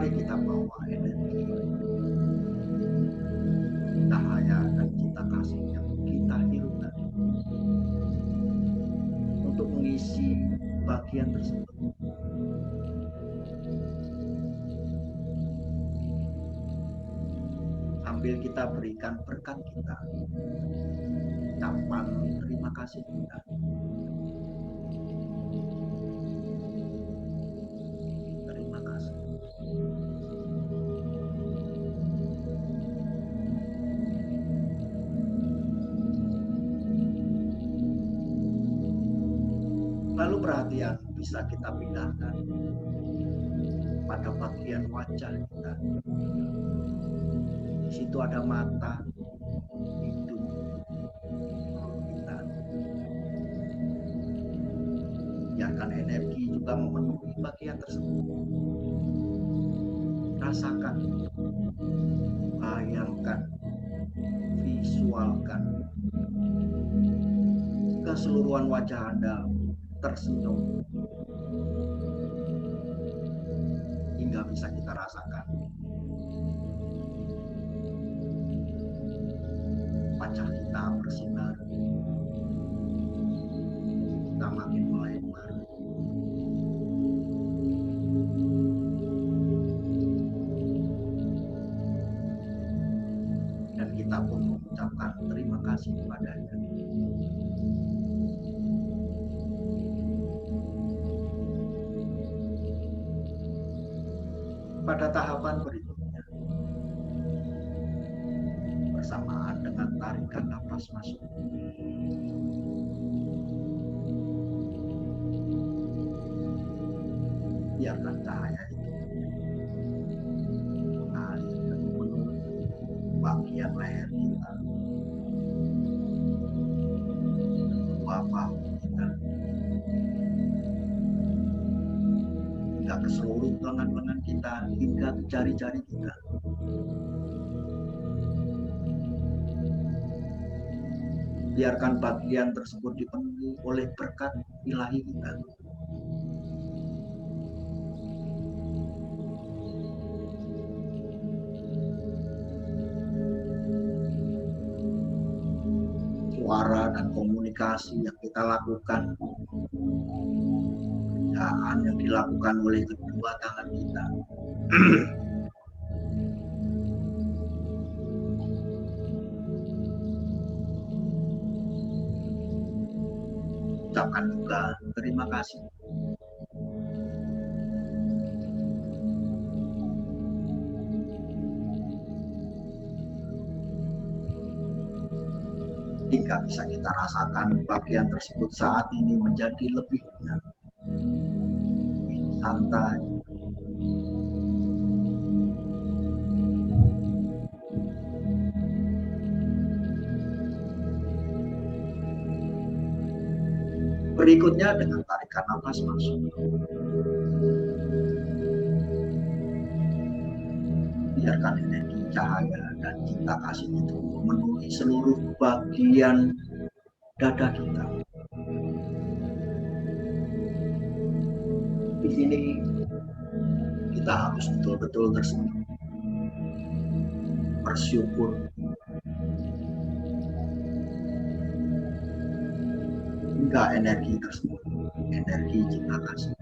Mari kita bawa energi, cahaya dan cinta kasih yang kita hirupkan untuk mengisi bagian tersebut. Sambil kita berikan berkat kita, ucapan terima kasih kita. Terima kasih. Lalu perhatian bisa kita pindahkan pada bagian wajah kita. Di situ ada mata, hidung, mulut kita. Biarkan energi juga memenuhi bagian tersebut. Rasakan, bayangkan, visualkan keseluruhan wajah Anda tersenyum hingga bisa kita rasakan wajah kita bersinar, kita makin melebar. Dan kita pun mengucapkan terima kasih kepadanya. Pada tahapan berikutnya, bersamaan dengan tarikan nafas masuk, biarkan cahaya itu mengalir dan menuju bagian leher kita, bahu kita, hingga ke seluruh lengan-lengan kita, hingga ke jari-jari kita. Biarkan bagian tersebut dipenuhi oleh berkat ilahi kita. Suara dan komunikasi yang kita lakukan, kerjaan yang dilakukan oleh kedua tangan kita, ucapkan juga terima kasih. Hingga bisa kita rasakan bagian tersebut saat ini menjadi lebih ringan, santai. Berikutnya dengan tarikan nafas masuk. Biarkan energi cahaya dan cinta kasih itu memenuhi seluruh bagian dada kita. Di sini kita harus betul-betul tersenyum, bersyukur, hingga energi tersebut, energi cinta kasih,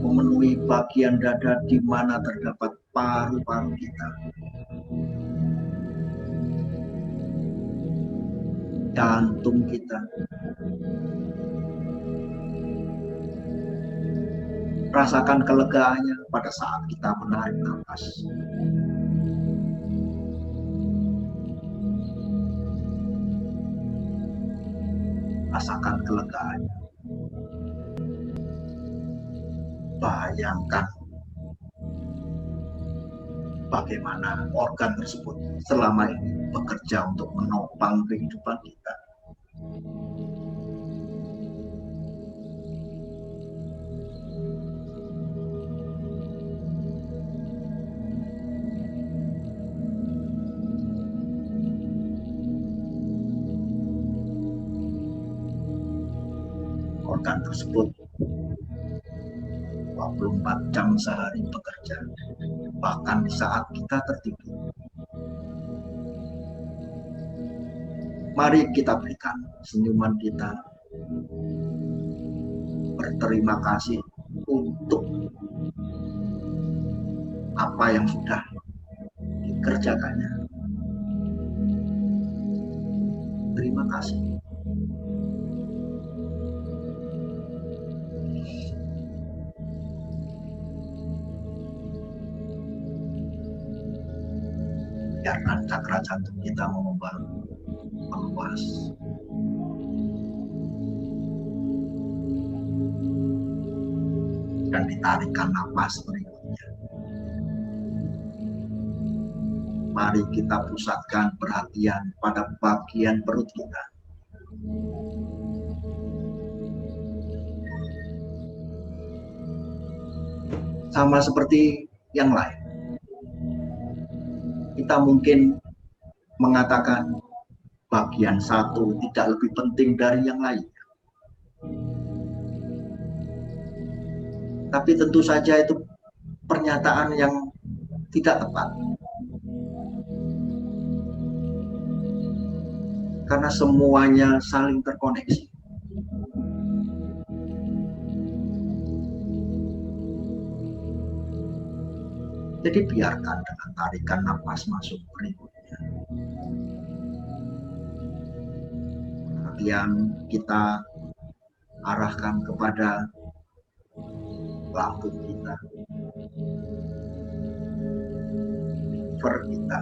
memenuhi bagian dada di mana terdapat paru-paru kita, jantung kita, rasakan kelegaannya pada saat kita menarik nafas. Rasakan kelegaannya. Bayangkan bagaimana organ tersebut selama ini bekerja untuk menopang kehidupan kita. Organ tersebut 24 jam sehari bekerja, bahkan di saat kita tertidur. Mari kita berikan senyuman kita, berterima kasih untuk apa yang sudah dikerjakannya. Terima kasih. Biarkan cakra jantung kita mengembang meluas. Dan ditarikan napas berikutnya. Mari kita pusatkan perhatian pada bagian perut kita. Sama seperti yang lain. Kita mungkin mengatakan bagian satu tidak lebih penting dari yang lain. Tapi tentu saja itu pernyataan yang tidak tepat. Karena semuanya saling terkoneksi. Jadi biarkan dengan tarikan napas masuk berikutnya. Perhatian kita arahkan kepada lambung kita, liver kita,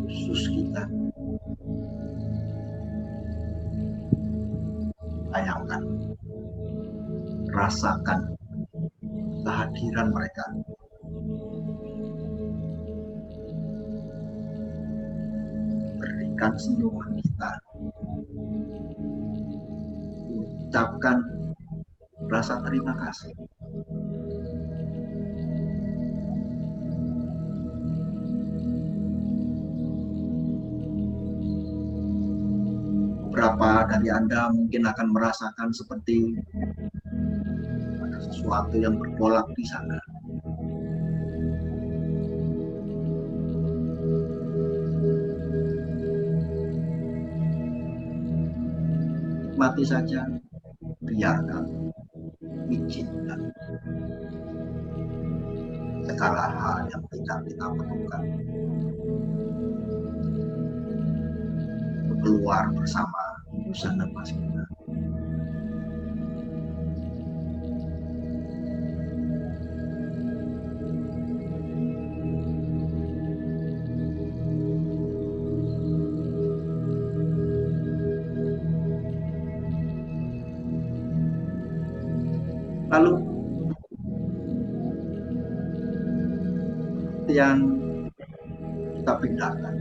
usus kita. Bayangkan, rasakan kehadiran mereka. Berikan senyuman kita. Ucapkan rasa terima kasih. Beberapa dari Anda mungkin akan merasakan seperti ada sesuatu yang bergolak di sana. Nikmati saja, biarkan, izinkan segala hal yang tidak kita perlukan keluar bersama hembusan nafas kita. Lalu yang kita pindahkan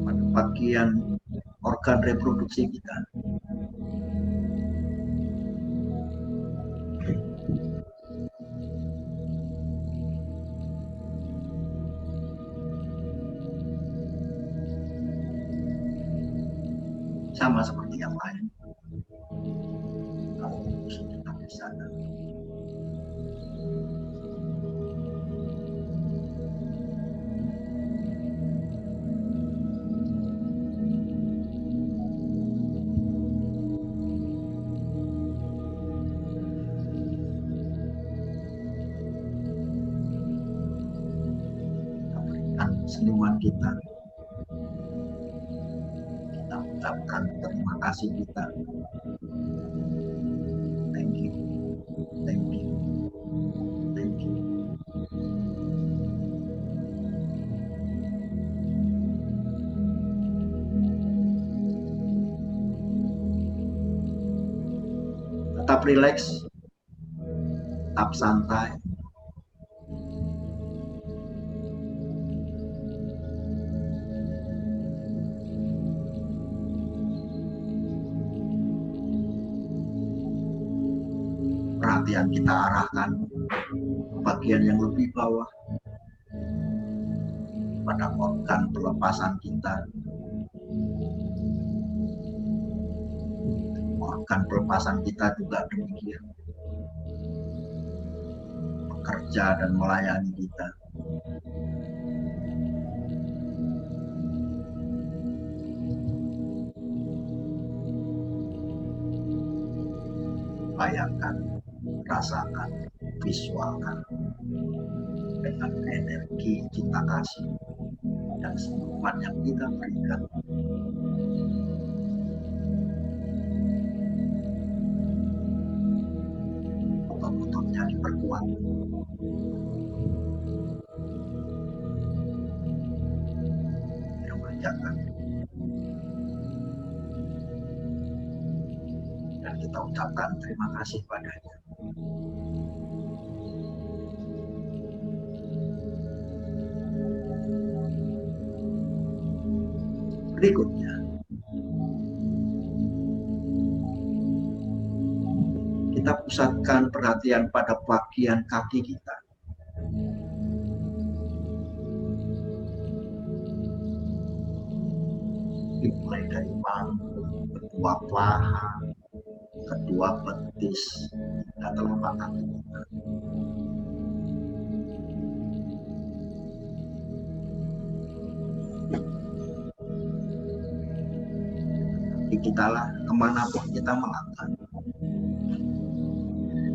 pada bagian organ reproduksi kita. Sama seperti yang lain. Kalau kita di sana. Kita berikan senyuman kita. Ucapkan terima kasih kita. Thank you, thank you, thank you. Tetap rileks, tetap santai. Perhatian kita arahkan ke bagian yang lebih bawah, pada organ pelepasan kita. Organ pelepasan kita juga demikian, bekerja dan melayani kita. Bayangkan, rasakan, visualkan dengan energi cinta kasih dan senyuman yang kita berikan. Otot-ototnya diperkuat. Dimanjakan. Dan kita ucapkan terima kasih padanya. Berikutnya, kita pusatkan perhatian pada bagian kaki kita. Dimulai dari pangkul, kedua paha, kedua betis, hingga telapak kaki kita. Kita lah kemanapun kita melangkah,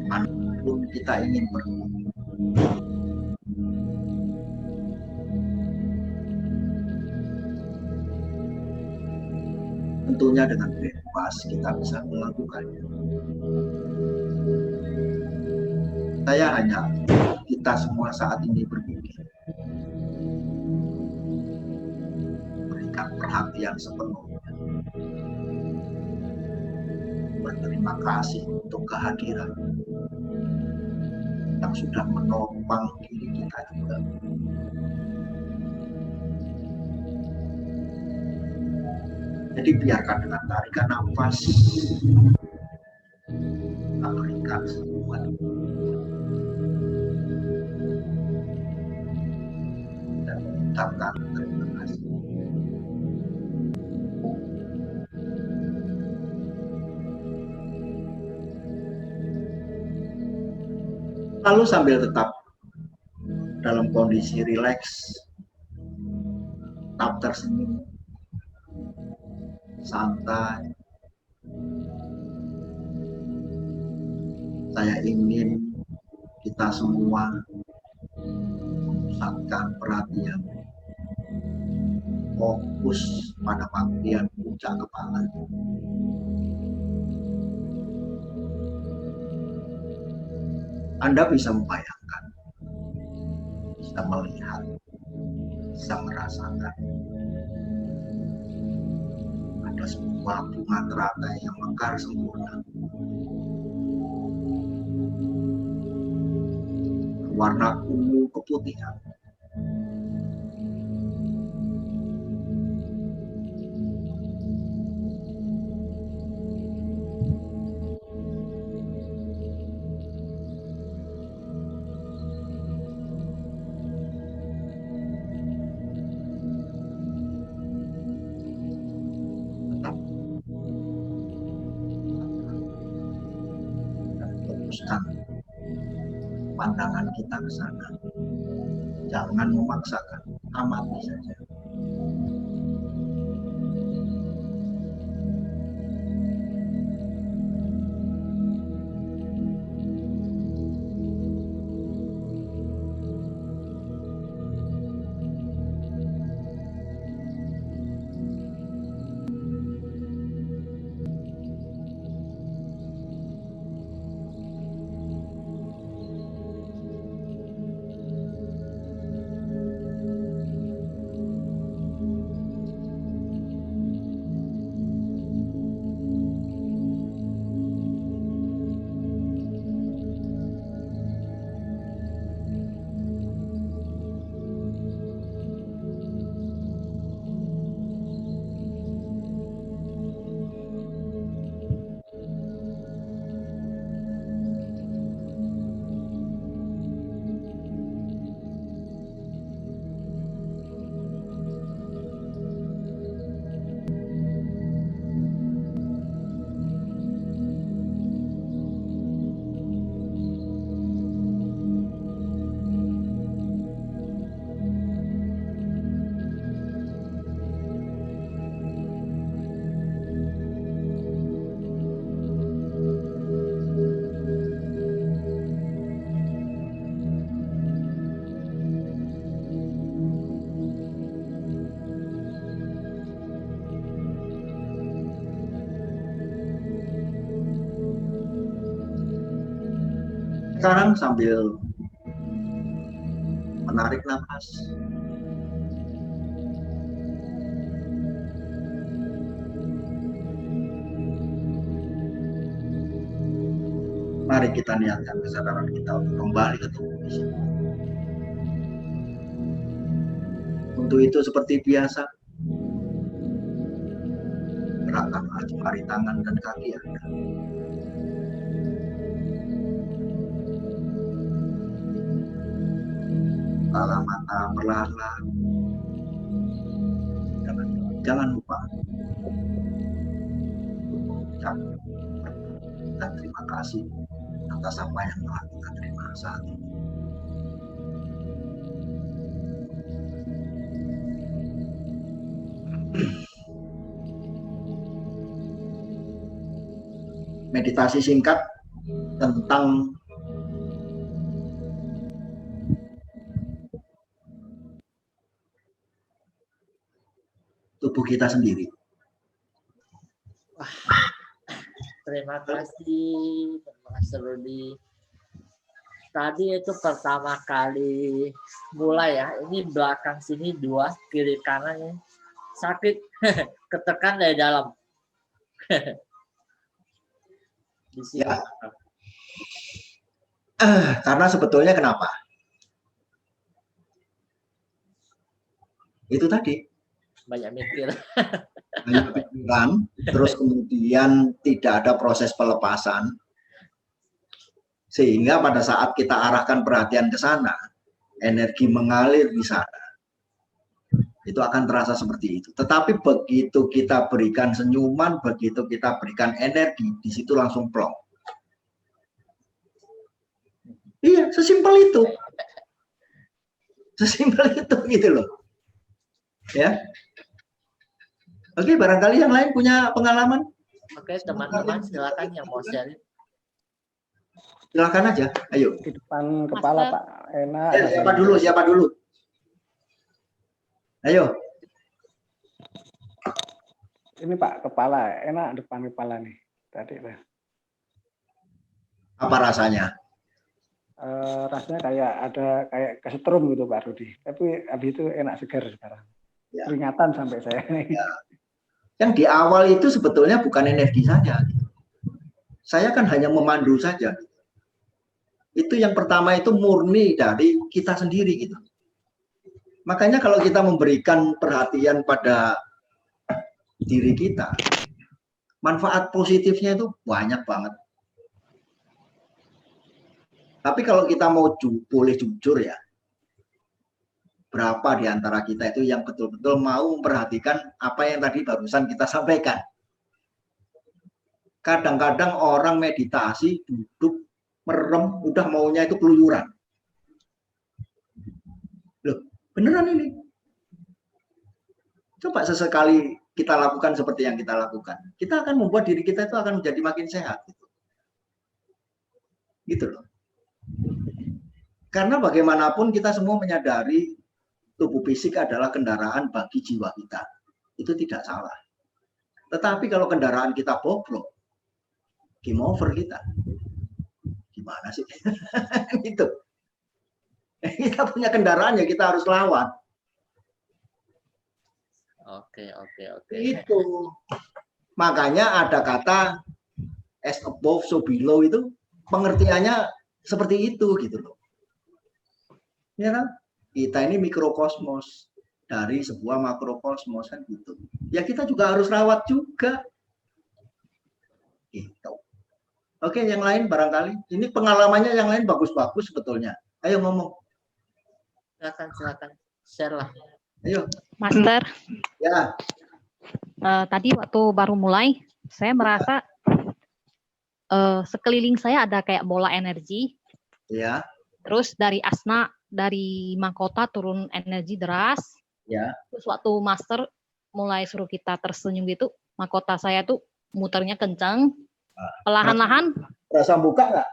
kemanapun kita ingin pergi. Tentunya dengan bebas kita bisa melakukannya. Saya hanya kita semua saat ini berpikir, berikan perhatian sepenuhnya. Berterima kasih untuk kehadiran yang sudah menopang diri kita juga. Jadi biarkan dengan tarikan nafas kita berikan semua dan mengucapkan terima kasih. Lalu sambil tetap dalam kondisi rileks, tetap tersenyum, santai, saya ingin kita semua memusatkan perhatian, fokus pada bagian puncak kepala. Anda bisa membayangkan, bisa melihat, bisa merasakan ada sebuah bunga teratai yang mekar sempurna, warna ungu keputihan. Fokuskan pandangan kita ke sana. Jangan memaksakan, amati saja. sekarang sambil menarik nafas. Mari kita niatkan kesadaran kita untuk kembali ke tubuh fisik. Untuk itu seperti biasa, gerakkanlah jari tangan dan kaki Anda. Bukalah mata perlahan-lahan. Jangan lupa. Dan terima kasih atas apa yang telah kita terima saat ini. Meditasi singkat tentang tubuh kita sendiri. Terima kasih Mas Rudi. Tadi itu pertama kali mulai ya. Ini belakang sini 2, kiri kanan sakit, ketekan dari dalam. Di sini. Ya. Karena sebetulnya kenapa? Itu tadi. Banyak mikir. Banyak pikiran, terus kemudian tidak ada proses pelepasan, sehingga pada saat kita arahkan perhatian ke sana, energi mengalir di sana, itu akan terasa seperti itu. Tetapi begitu kita berikan senyuman, begitu kita berikan energi, di situ langsung plong. Iya, sesimpel itu, sesimpel itu gitu loh, ya. Oke, barangkali yang lain punya pengalaman. Oke, teman-teman silakan yang mau sharing. Silakan aja, ayo. Di depan kepala Pak, enak. Siapa dulu? Siapa dulu? Ayo. Ini Pak, kepala, enak depan kepala nih. Tadi lah. Apa rasanya? Rasanya kayak kesetrum gitu Pak Rudi. Tapi habis itu enak segar sekarang. Ya. Peringatan sampai saya nih. Ya. Yang di awal itu sebetulnya bukan energi saja. Saya kan hanya memandu saja. Itu yang pertama itu murni dari kita sendiri gitu. Makanya kalau kita memberikan perhatian pada diri kita, manfaat positifnya itu banyak banget. Tapi kalau kita mau boleh jujur ya, berapa di antara kita itu yang betul-betul mau memperhatikan apa yang tadi barusan kita sampaikan. Kadang-kadang orang meditasi, duduk, merem, udah maunya itu keluyuran. Loh, beneran ini. Coba sesekali kita lakukan seperti yang kita lakukan. Kita akan membuat diri kita itu akan menjadi makin sehat. Gitu loh. Karena bagaimanapun kita semua menyadari tubuh fisik adalah kendaraan bagi jiwa kita. Itu tidak salah. Tetapi kalau kendaraan kita bobrok, game over kita. Gimana sih? Gitu. Kita punya kendaraan ya kita harus lawan. Oke. Itu. Makanya ada kata as above so below itu pengertiannya seperti itu gitu loh. Ya kan? Kita ini mikrokosmos dari sebuah makrokosmos kan gitu. Ya kita juga harus rawat juga. Gitu. Oke, yang lain barangkali. Ini pengalamannya yang lain bagus-bagus sebetulnya. Ayo ngomong. Silakan. Share lah. Ayo. Master. Ya. Tadi waktu baru mulai, saya merasa sekeliling saya ada kayak bola energi. Ya. Terus dari asna, dari mahkota turun energi deras. Ya. Terus waktu master mulai suruh kita tersenyum gitu, mahkota saya tuh muternya kencang. Perlahan-lahan. Rasa buka nggak?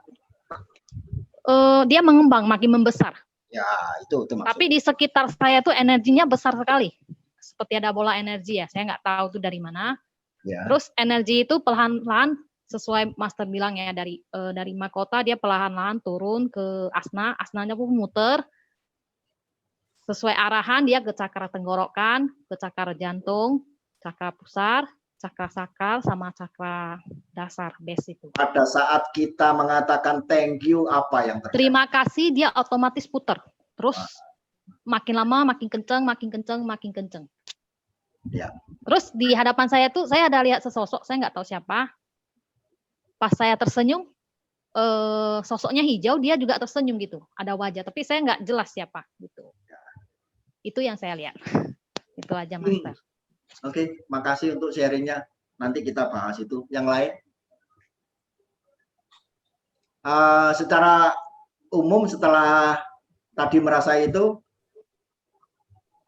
Dia mengembang, makin membesar. Ya, itu maksudnya. Tapi di sekitar saya tuh energinya besar sekali. Seperti ada bola energi ya, saya nggak tahu tuh dari mana. Ya. Terus energi itu perlahan-lahan sesuai Master bilang ya, dari mahkota dia perlahan-lahan turun ke asna, asnanya pun muter sesuai arahan, dia ke cakra tenggorokan, ke cakra jantung, cakra pusar, cakra sakral, sama cakra dasar base itu. Pada saat kita mengatakan thank you, apa yang terjadi? Terima kasih, dia otomatis puter. Terus makin lama makin kenceng, makin kenceng, makin kenceng. Ya. Terus di hadapan saya tuh saya ada lihat sesosok, saya nggak tahu siapa. Pas saya tersenyum, sosoknya hijau, dia juga tersenyum gitu. Ada wajah, tapi saya nggak jelas siapa gitu. Itu yang saya lihat. Itu aja, Master. Oke, makasih untuk sharingnya. Nanti kita bahas itu. Yang lain? Secara umum setelah tadi merasa itu,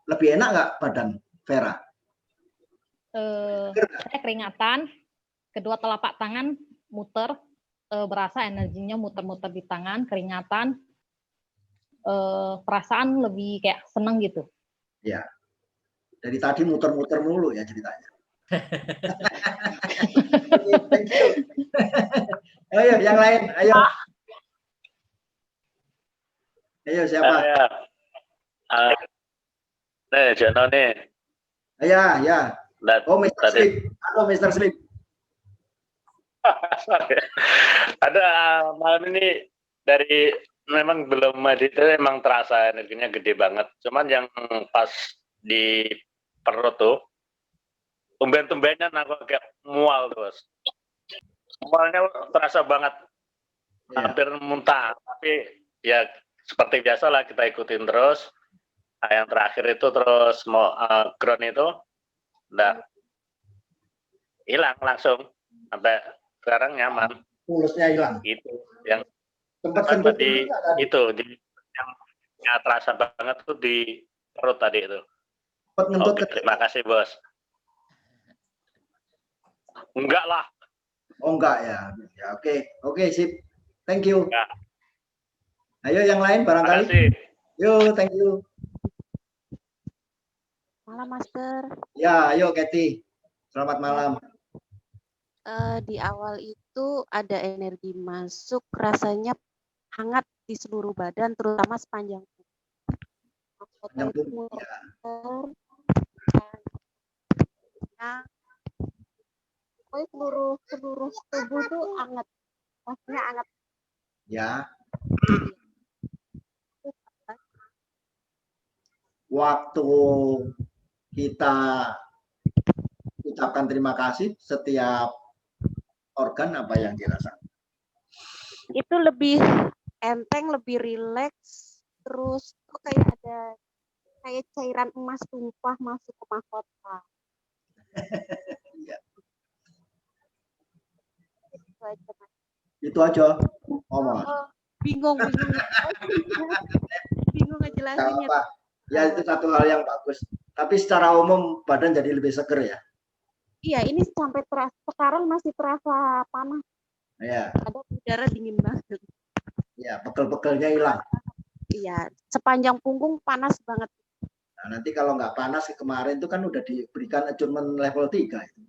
lebih enak nggak badan Vera? Saya keringatan, kedua telapak tangan muter, berasa energinya muter-muter di tangan, keringatan, perasaan lebih kayak seneng gitu. Ya, dari tadi muter-muter mulu ya ceritanya. Thank you. Ayo, yang lain, ayo. Ayo, siapa? Nih, Jono nih. Ya, ya. Oh, Mr. Sleep. Halo, Mr. Sleep. Ada malam ini dari memang belum meditasi, memang terasa energinya gede banget. Cuman yang pas di perut tuh, tumben-tumbennya aku kayak mual terus. Mualnya terasa banget, hampir muntah. Tapi ya seperti biasa lah kita ikutin terus. Nah, yang terakhir itu terus mau ground itu, udah hilang langsung. Sampai sekarang nyaman. Mulusnya hilang. Itu yang tempat di itu yang terasa banget tuh di perut tadi itu. Oke, terima kasih bos. Enggak lah. Oh enggak ya. Ya oke sip. Thank you. Ya. Ayo yang lain barangkali. Yo, thank you. Malam Master. Ya, ayo Kathy. Selamat malam. Di awal itu ada energi masuk, rasanya hangat di seluruh badan, terutama sepanjang tubuh. Seluruh tubuh tuh hangat, rasanya hangat. Ya. Waktu kita ucapkan terima kasih, setiap organ apa yang dirasakan? Itu lebih enteng, lebih rileks, terus kok kayak ada kayak cairan emas tumpah masuk ke mahkota. Ya. Itu aja. Oh, bingung ngejelasinnya. Ya itu satu hal yang bagus. Tapi secara umum badan jadi lebih seger ya. Iya, ini sampai sekarang masih terasa panas. Iya. Ada udara dingin banget. Iya, pegel-pegelnya hilang. Iya, sepanjang punggung panas banget. Nah, nanti kalau nggak panas kemarin itu kan udah diberikan attunement level 3 itu.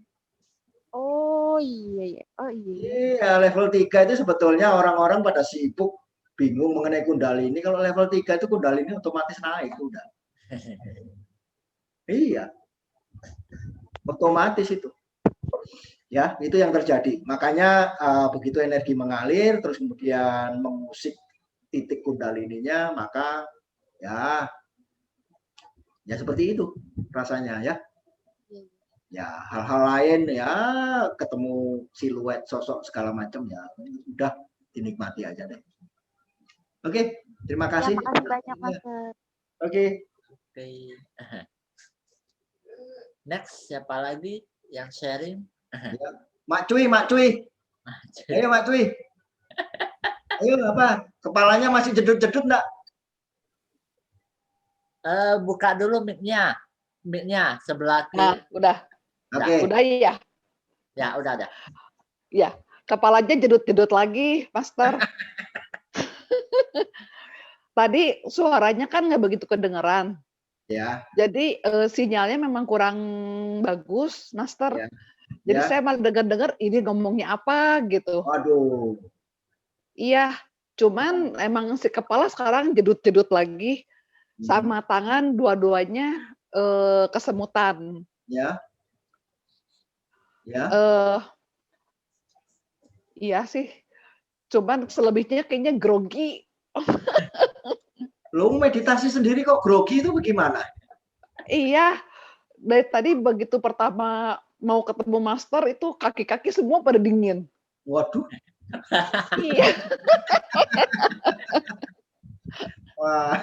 Oh iya. Oh iya. Iya, level 3 itu sebetulnya orang-orang pada sibuk bingung mengenai kundalini. Kalau level 3 itu kundalini otomatis naik udah. Iya. Otomatis itu. Ya, itu yang terjadi. Makanya begitu energi mengalir terus kemudian mengusik titik kundalininya, maka ya seperti itu rasanya ya. Ya, hal-hal lain ya ketemu siluet sosok segala macam ya udah dinikmati aja deh. Oke, terima kasih. Terima kasih banyak, Mas. Oke. Next, siapa lagi yang sharing? Ya. Mak Cuy. Ayo Mak Cuy. Ayo apa? Kepalanya masih jedut-jedut enggak? Buka dulu mic-nya. Mic-nya sebelah kiri. Nah, udah. Oke. Udah ya? Ya, udah ada. Ya, kepalanya jedut-jedut lagi, Master. Tadi suaranya kan nggak begitu kedengeran. Ya. Jadi sinyalnya memang kurang bagus, Master. Ya. Jadi Ya. saya malah dengar-dengar ini ngomongnya apa gitu. Waduh. Iya, cuman emang si kepala sekarang jedut-jedut lagi, sama tangan dua-duanya kesemutan. Ya. Ya. Iya sih, cuman selebihnya kayaknya grogi. Lu meditasi sendiri kok grogi itu bagaimana? Iya, dari tadi begitu pertama mau ketemu master itu kaki-kaki semua pada dingin. Waduh. Iya. Wah.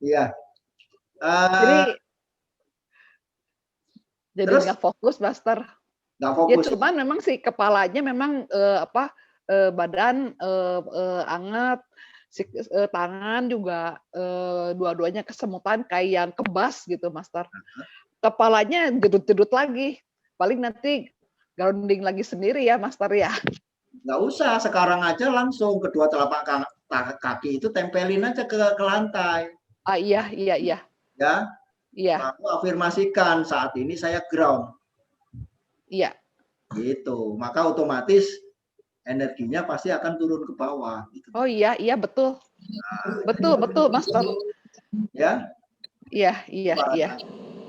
Iya. Jadi Terus? nggak fokus, Master. Nggak Ya fokus. cuman memang sih kepalanya memang badan anget, tangan juga dua-duanya kesemutan kayak yang kebas gitu, Master. Kepalanya jedut-jedut lagi. Paling nanti grounding lagi sendiri ya, Master ya. Nggak usah, sekarang aja langsung kedua telapak kaki itu tempelin aja ke lantai. Ah iya. Ya. Iya. Lalu afirmasikan saat ini saya ground. Iya. Gitu. Maka otomatis energinya pasti akan turun ke bawah. Gitu. Oh iya betul. Betul, Master. Ya. Iya.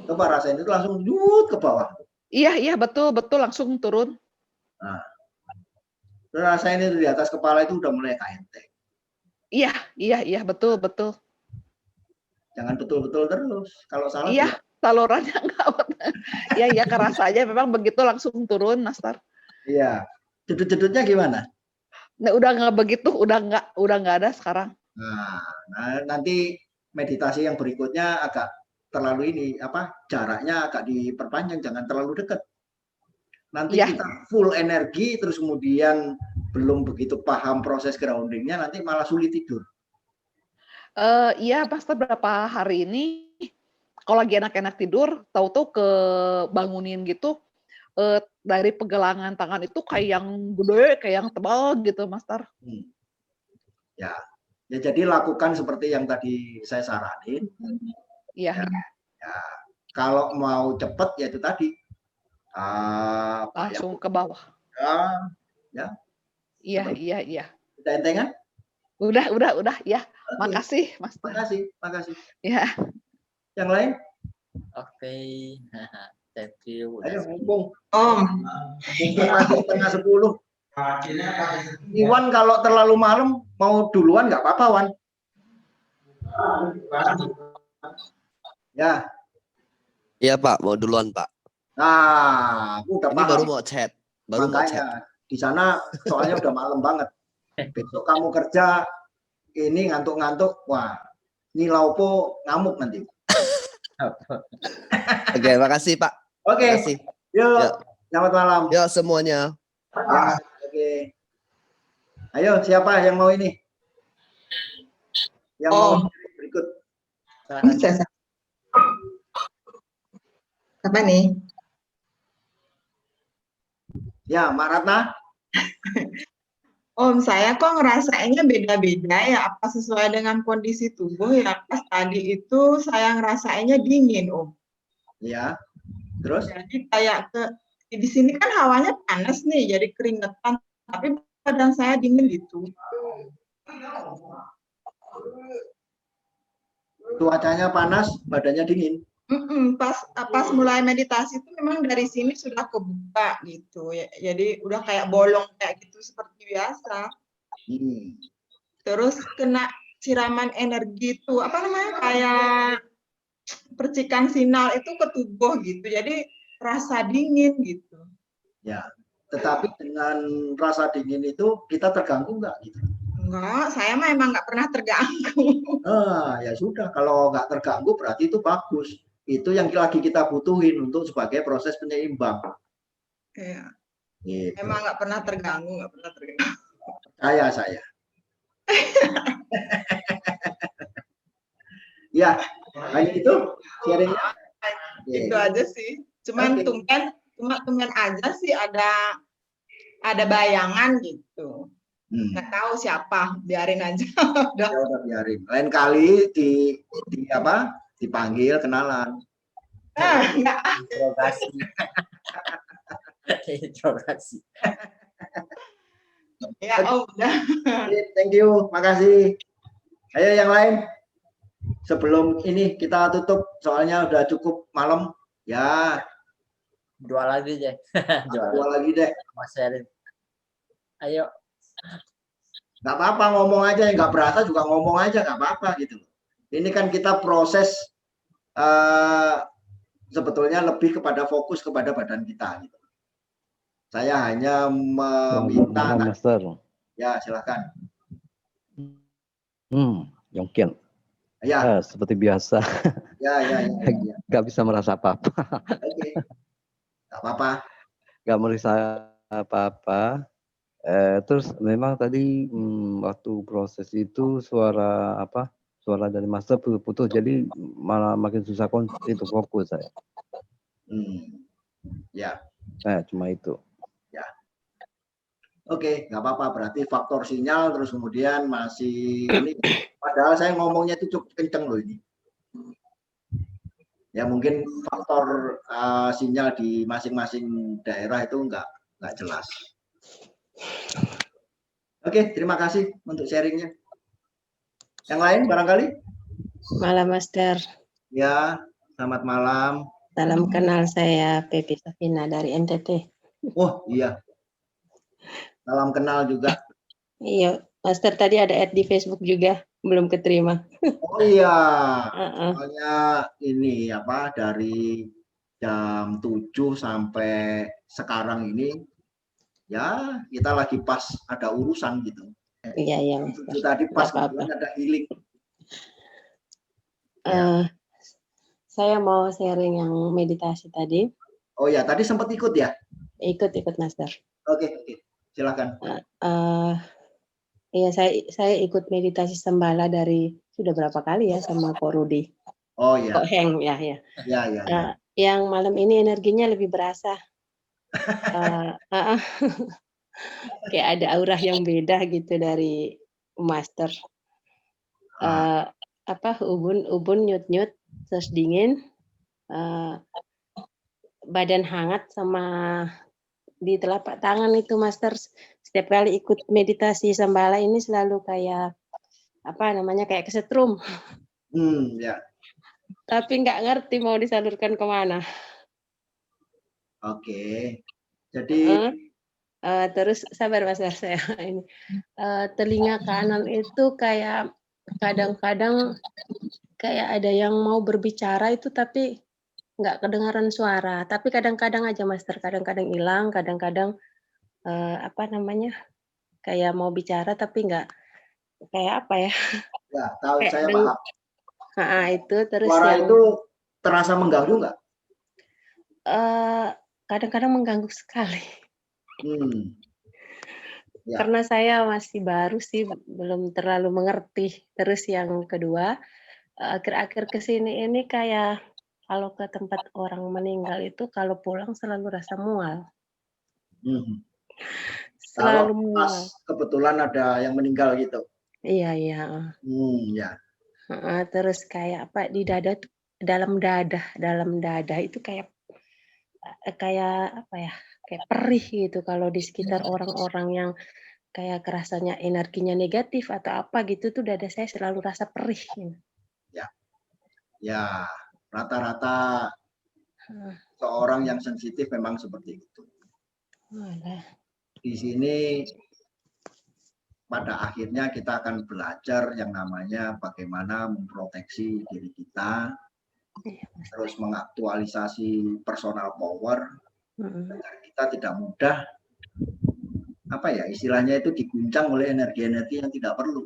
Coba rasain itu langsung nyut ke bawah. Iya, betul langsung turun. Nah. Rasain itu di atas kepala itu udah mulai enteng. Iya, betul. Jangan betul-betul terus. Kalau salah. Iya, salurannya enggak. Iya, kerasanya memang begitu langsung turun, Master. Iya. Jedut-jedutnya gimana? Nah, udah nggak begitu, udah nggak ada sekarang. Nah, nanti meditasi yang berikutnya agak terlalu jaraknya agak diperpanjang, jangan terlalu dekat. Nanti kita full energi, terus kemudian belum begitu paham proses groundingnya, nanti malah sulit tidur. Iya, Master, berapa hari ini kalau lagi enak-enak tidur, tahu-tahu kebangunin gitu, dari pegelangan tangan itu kayak yang gede, kayak yang tebal gitu, Master. Ya, jadi lakukan seperti yang tadi saya saranin. Iya. Ya, kalau mau cepet ya itu tadi. Langsung ke bawah. Ya. Iya. Udah entengan? Udah, ya. Okay. Makasih, Mas. Makasih. Ya. Yang lain? Oke. Thank you. Ayo mumpung. Om. Setengah 10. Iwan kalau terlalu malam mau duluan nggak apa-apa, Wan. Ya. Iya Pak, mau duluan Pak. Nah, aku udah ini baru mau chat. Di sana soalnya udah malam banget. Besok kamu kerja ini ngantuk-ngantuk, wah, Nilaupo ngamuk nanti. Oke, makasih Pak. Oke. Makasih. Yuk, selamat malam. Yuk semuanya. Ya, oke. Ayo, siapa yang mau ini? Yang mau berikut. Apa nih? Ya, Mbak Ratna. Om, saya kok ngerasainnya beda-beda ya, apa sesuai dengan kondisi tubuh ya. Pas tadi itu saya ngerasainnya dingin, Om. Ya, terus? Jadi kayak di sini kan hawanya panas nih, jadi keringetan, tapi badan saya dingin gitu. Cuacanya panas, badannya dingin. Pas mulai meditasi itu memang dari sini sudah kebuka gitu ya, jadi udah kayak bolong kayak gitu seperti biasa. Terus kena siraman energi itu apa namanya kayak percikan sinar itu ke tubuh gitu, jadi rasa dingin gitu. Ya, tetapi dengan rasa dingin itu kita terganggu nggak gitu? Enggak, saya mah emang nggak pernah terganggu. Ya sudah, kalau nggak terganggu berarti itu bagus. Itu yang lagi kita butuhin untuk sebagai proses penyeimbang. Iya. Gitu. Emang nggak pernah terganggu. Saya. Ya, hanya itu sharingnya. Itu aja sih. Cuman tumben aja sih ada bayangan gitu. Nggak tahu siapa, biarin aja. Udah biarin. Lain kali dipanggil kenalan. Interogasi. Interogasi. Ya, udah. Thank you, makasih. Ayo yang lain. Sebelum ini kita tutup, soalnya udah cukup malam. Ya. Dua lagi deh. Dua lagi deh. Mas Sherin. Ayo. Nggak apa-apa ngomong aja, yang nggak berasa juga ngomong aja, nggak apa-apa gitu. Ini kan kita proses sebetulnya lebih kepada fokus kepada badan kita. Gitu. Saya hanya meminta. Master. Ya, silakan. Yongkian. Ya. Seperti biasa. Ya. Gak bisa merasa apa-apa. Oke. Gak apa-apa. Gak merasa apa-apa. Terus memang tadi waktu proses itu suara dari master putus, jadi malah makin susah itu fokus saya. Ya. Cuma itu. Ya. Oke, nggak apa-apa. Berarti faktor sinyal terus kemudian masih ini. Padahal saya ngomongnya itu cukup kenceng loh ini. Ya mungkin faktor sinyal di masing-masing daerah itu nggak jelas. Oke, terima kasih untuk sharingnya. Yang lain barangkali? Malam, Master. Ya, selamat malam. Salam kenal, saya Pepi Safina dari NTT. Oh iya. Salam kenal juga. Iya, Master tadi ada add di Facebook juga, belum keterima. Oh iya. Soalnya ini dari jam 7 sampai sekarang ini ya kita lagi pas ada urusan gitu. Iya. Itu tadi pas ada healing. Saya mau sharing yang meditasi tadi. Oh ya, tadi sempat ikut ya? Ikut Master. Oke. Silakan. Iya, saya ikut meditasi sembala dari sudah berapa kali ya sama Ko Rudi. Oh ya. Ko Heng ya. Ya. Yang malam ini energinya lebih berasa. Kayak ada aura yang beda gitu dari Master. Ubun nyut terus dingin, badan hangat sama di telapak tangan itu Master. Setiap kali ikut meditasi sembala ini selalu kayak kayak kesetrum. Ya. Tapi nggak ngerti mau disalurkan kemana. Oke. Jadi terus sabar Master, saya ini telinga kanan itu kayak kadang-kadang kayak ada yang mau berbicara itu tapi nggak kedengaran suara. Tapi kadang-kadang aja Master, kadang-kadang hilang, kadang-kadang kayak mau bicara tapi nggak kayak apa ya? Ya, tahu saya paham. Itu terus suara itu terasa mengganggu nggak? Kadang-kadang mengganggu sekali. Ya. Karena saya masih baru sih, belum terlalu mengerti. Terus yang kedua, akhir-akhir kesini ini kayak kalau ke tempat orang meninggal itu kalau pulang selalu rasa mual. Selalu mual. Kebetulan ada yang meninggal gitu. Iya. Ya. Terus kayak di dada, dalam dada itu kayak perih gitu kalau di sekitar orang-orang yang kayak kerasanya energinya negatif atau apa gitu tuh dada saya selalu rasa perih. Ya, rata-rata seorang yang sensitif memang seperti itu. Di sini pada akhirnya kita akan belajar yang namanya bagaimana memproteksi diri kita, terus mengaktualisasi personal power, agar kita tidak mudah istilahnya itu diguncang oleh energi-energi yang tidak perlu.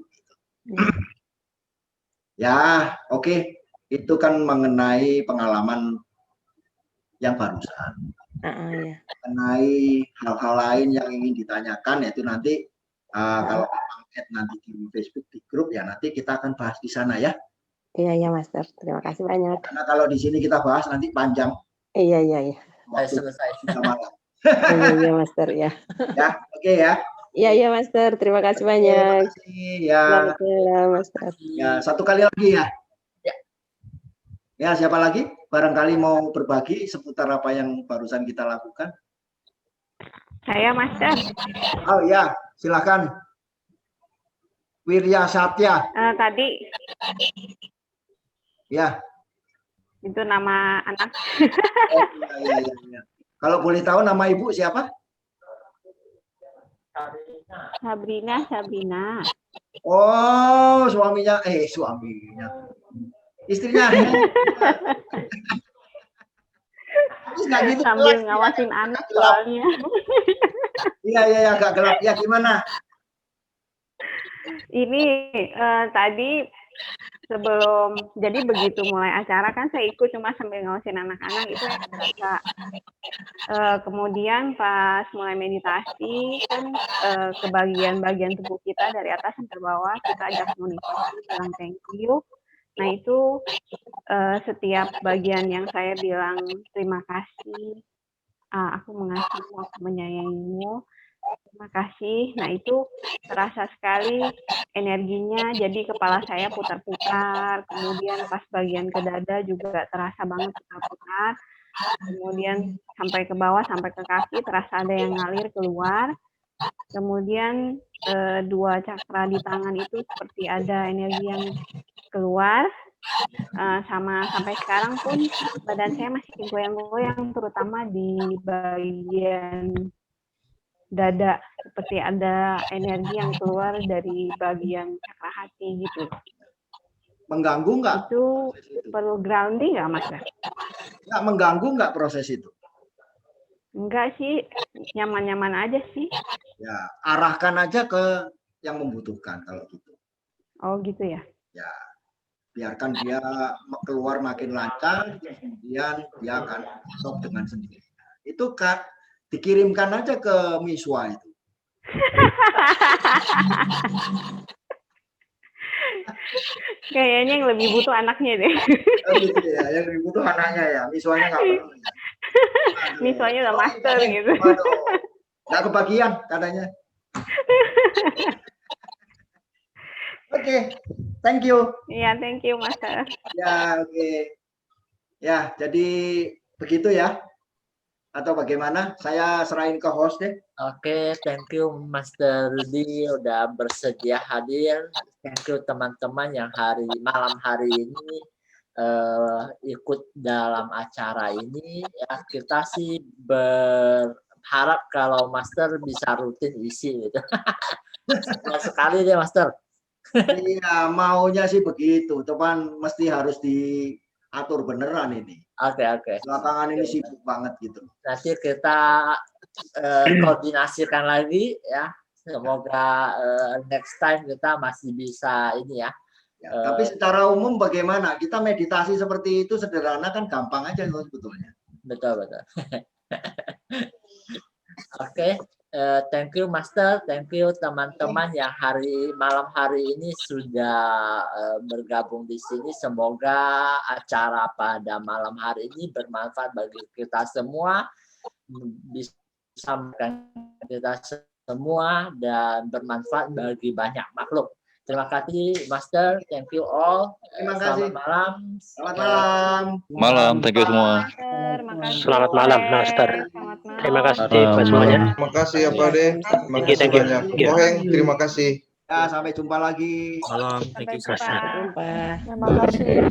Ya, oke. Itu kan mengenai pengalaman yang barusan. Mengenai hal-hal lain yang ingin ditanyakan, yaitu nanti kalau nanti di Facebook di grup ya nanti kita akan bahas di sana ya. Iya Master, terima kasih banyak. Karena kalau di sini kita bahas nanti panjang. Iya. Selesai sudah malam. Iya Master ya. Ya, oke ya. Iya Master, terima kasih banyak. Terima kasih ya. Selamat malam Master. Ya, satu kali lagi ya. Ya, siapa lagi? Barangkali mau berbagi seputar apa yang barusan kita lakukan. Saya Master. Oh ya, silakan. Wirya Satya. Tadi Ya. itu nama anak. Ya. Kalau boleh tahu nama ibu siapa? Sabrina. Oh, suaminya. Istrinya. Gitu, sambil ngawasin anak soalnya. Iya, agak gelap. Ya, gimana? Ini tadi sebelum, jadi begitu mulai acara kan saya ikut cuma sambil ngawasin anak-anak, itu yang berasa. Kemudian pas mulai meditasi kan ke bagian-bagian tubuh kita dari atas sampai bawah kita ajak komunikasi, bilang thank you. Nah itu setiap bagian yang saya bilang terima kasih, aku mengasihimu, aku menyayangimu, terima kasih. Nah itu terasa sekali energinya, jadi kepala saya putar-putar, kemudian pas bagian ke dada juga terasa banget putar-putar, kemudian sampai ke bawah, sampai ke kaki terasa ada yang ngalir keluar, kemudian dua cakra di tangan itu seperti ada energi yang keluar, sama sampai sekarang pun badan saya masih goyang-goyang, terutama di bagian dada, seperti ada energi yang keluar dari bagian cakra hati gitu. Mengganggu nggak? Itu perlu grounding nggak, Mas? Nggak mengganggu nggak proses itu? Enggak sih, nyaman-nyaman aja sih. Ya, arahkan aja ke yang membutuhkan kalau gitu. Oh gitu ya? Ya, biarkan dia keluar makin lancar, kemudian dia akan stop dengan sendirinya. Itu Kak, dikirimkan aja ke Miswa itu. Kayaknya yang lebih butuh anaknya deh. Oh gitu ya, yang lebih butuh anaknya ya. Miswanya nggak perlu. Miswanya udah master gitu. Nggak kebagian katanya. Oke, thank you. Iya, thank you, Master. Ya, oke. Ya, jadi begitu ya. Atau bagaimana? Saya serahin ke host deh. Oke, thank you Master Rudy udah bersedia hadir. Thank you teman-teman yang malam hari ini ikut dalam acara ini. Ya, kita sih berharap kalau Master bisa rutin isi gitu. Sekali deh Master. Iya, maunya sih begitu. Cuman mesti harus diatur beneran ini. Oke. Belakangan ini sibuk banget gitu. Nanti kita koordinasikan lagi ya. Semoga next time kita masih bisa ini ya. Tapi secara umum bagaimana? Kita meditasi seperti itu sederhana kan gampang aja sebetulnya. Betul. Oke. Thank you Master, thank you teman-teman yang malam hari ini sudah bergabung di sini. Semoga acara pada malam hari ini bermanfaat bagi kita semua, bisa mengenai kita semua dan bermanfaat bagi banyak makhluk. Terima kasih Master, thank you all. Terima kasih. Selamat malam. Selamat malam. Malam, thank you semua. Selamat malam, Master. Terima kasih buat semuanya. Terima kasih ya Pak De. Terima kasih banyak. Oheng, terima kasih. Ya, sampai jumpa lagi. Malam, thank you. Terima kasih.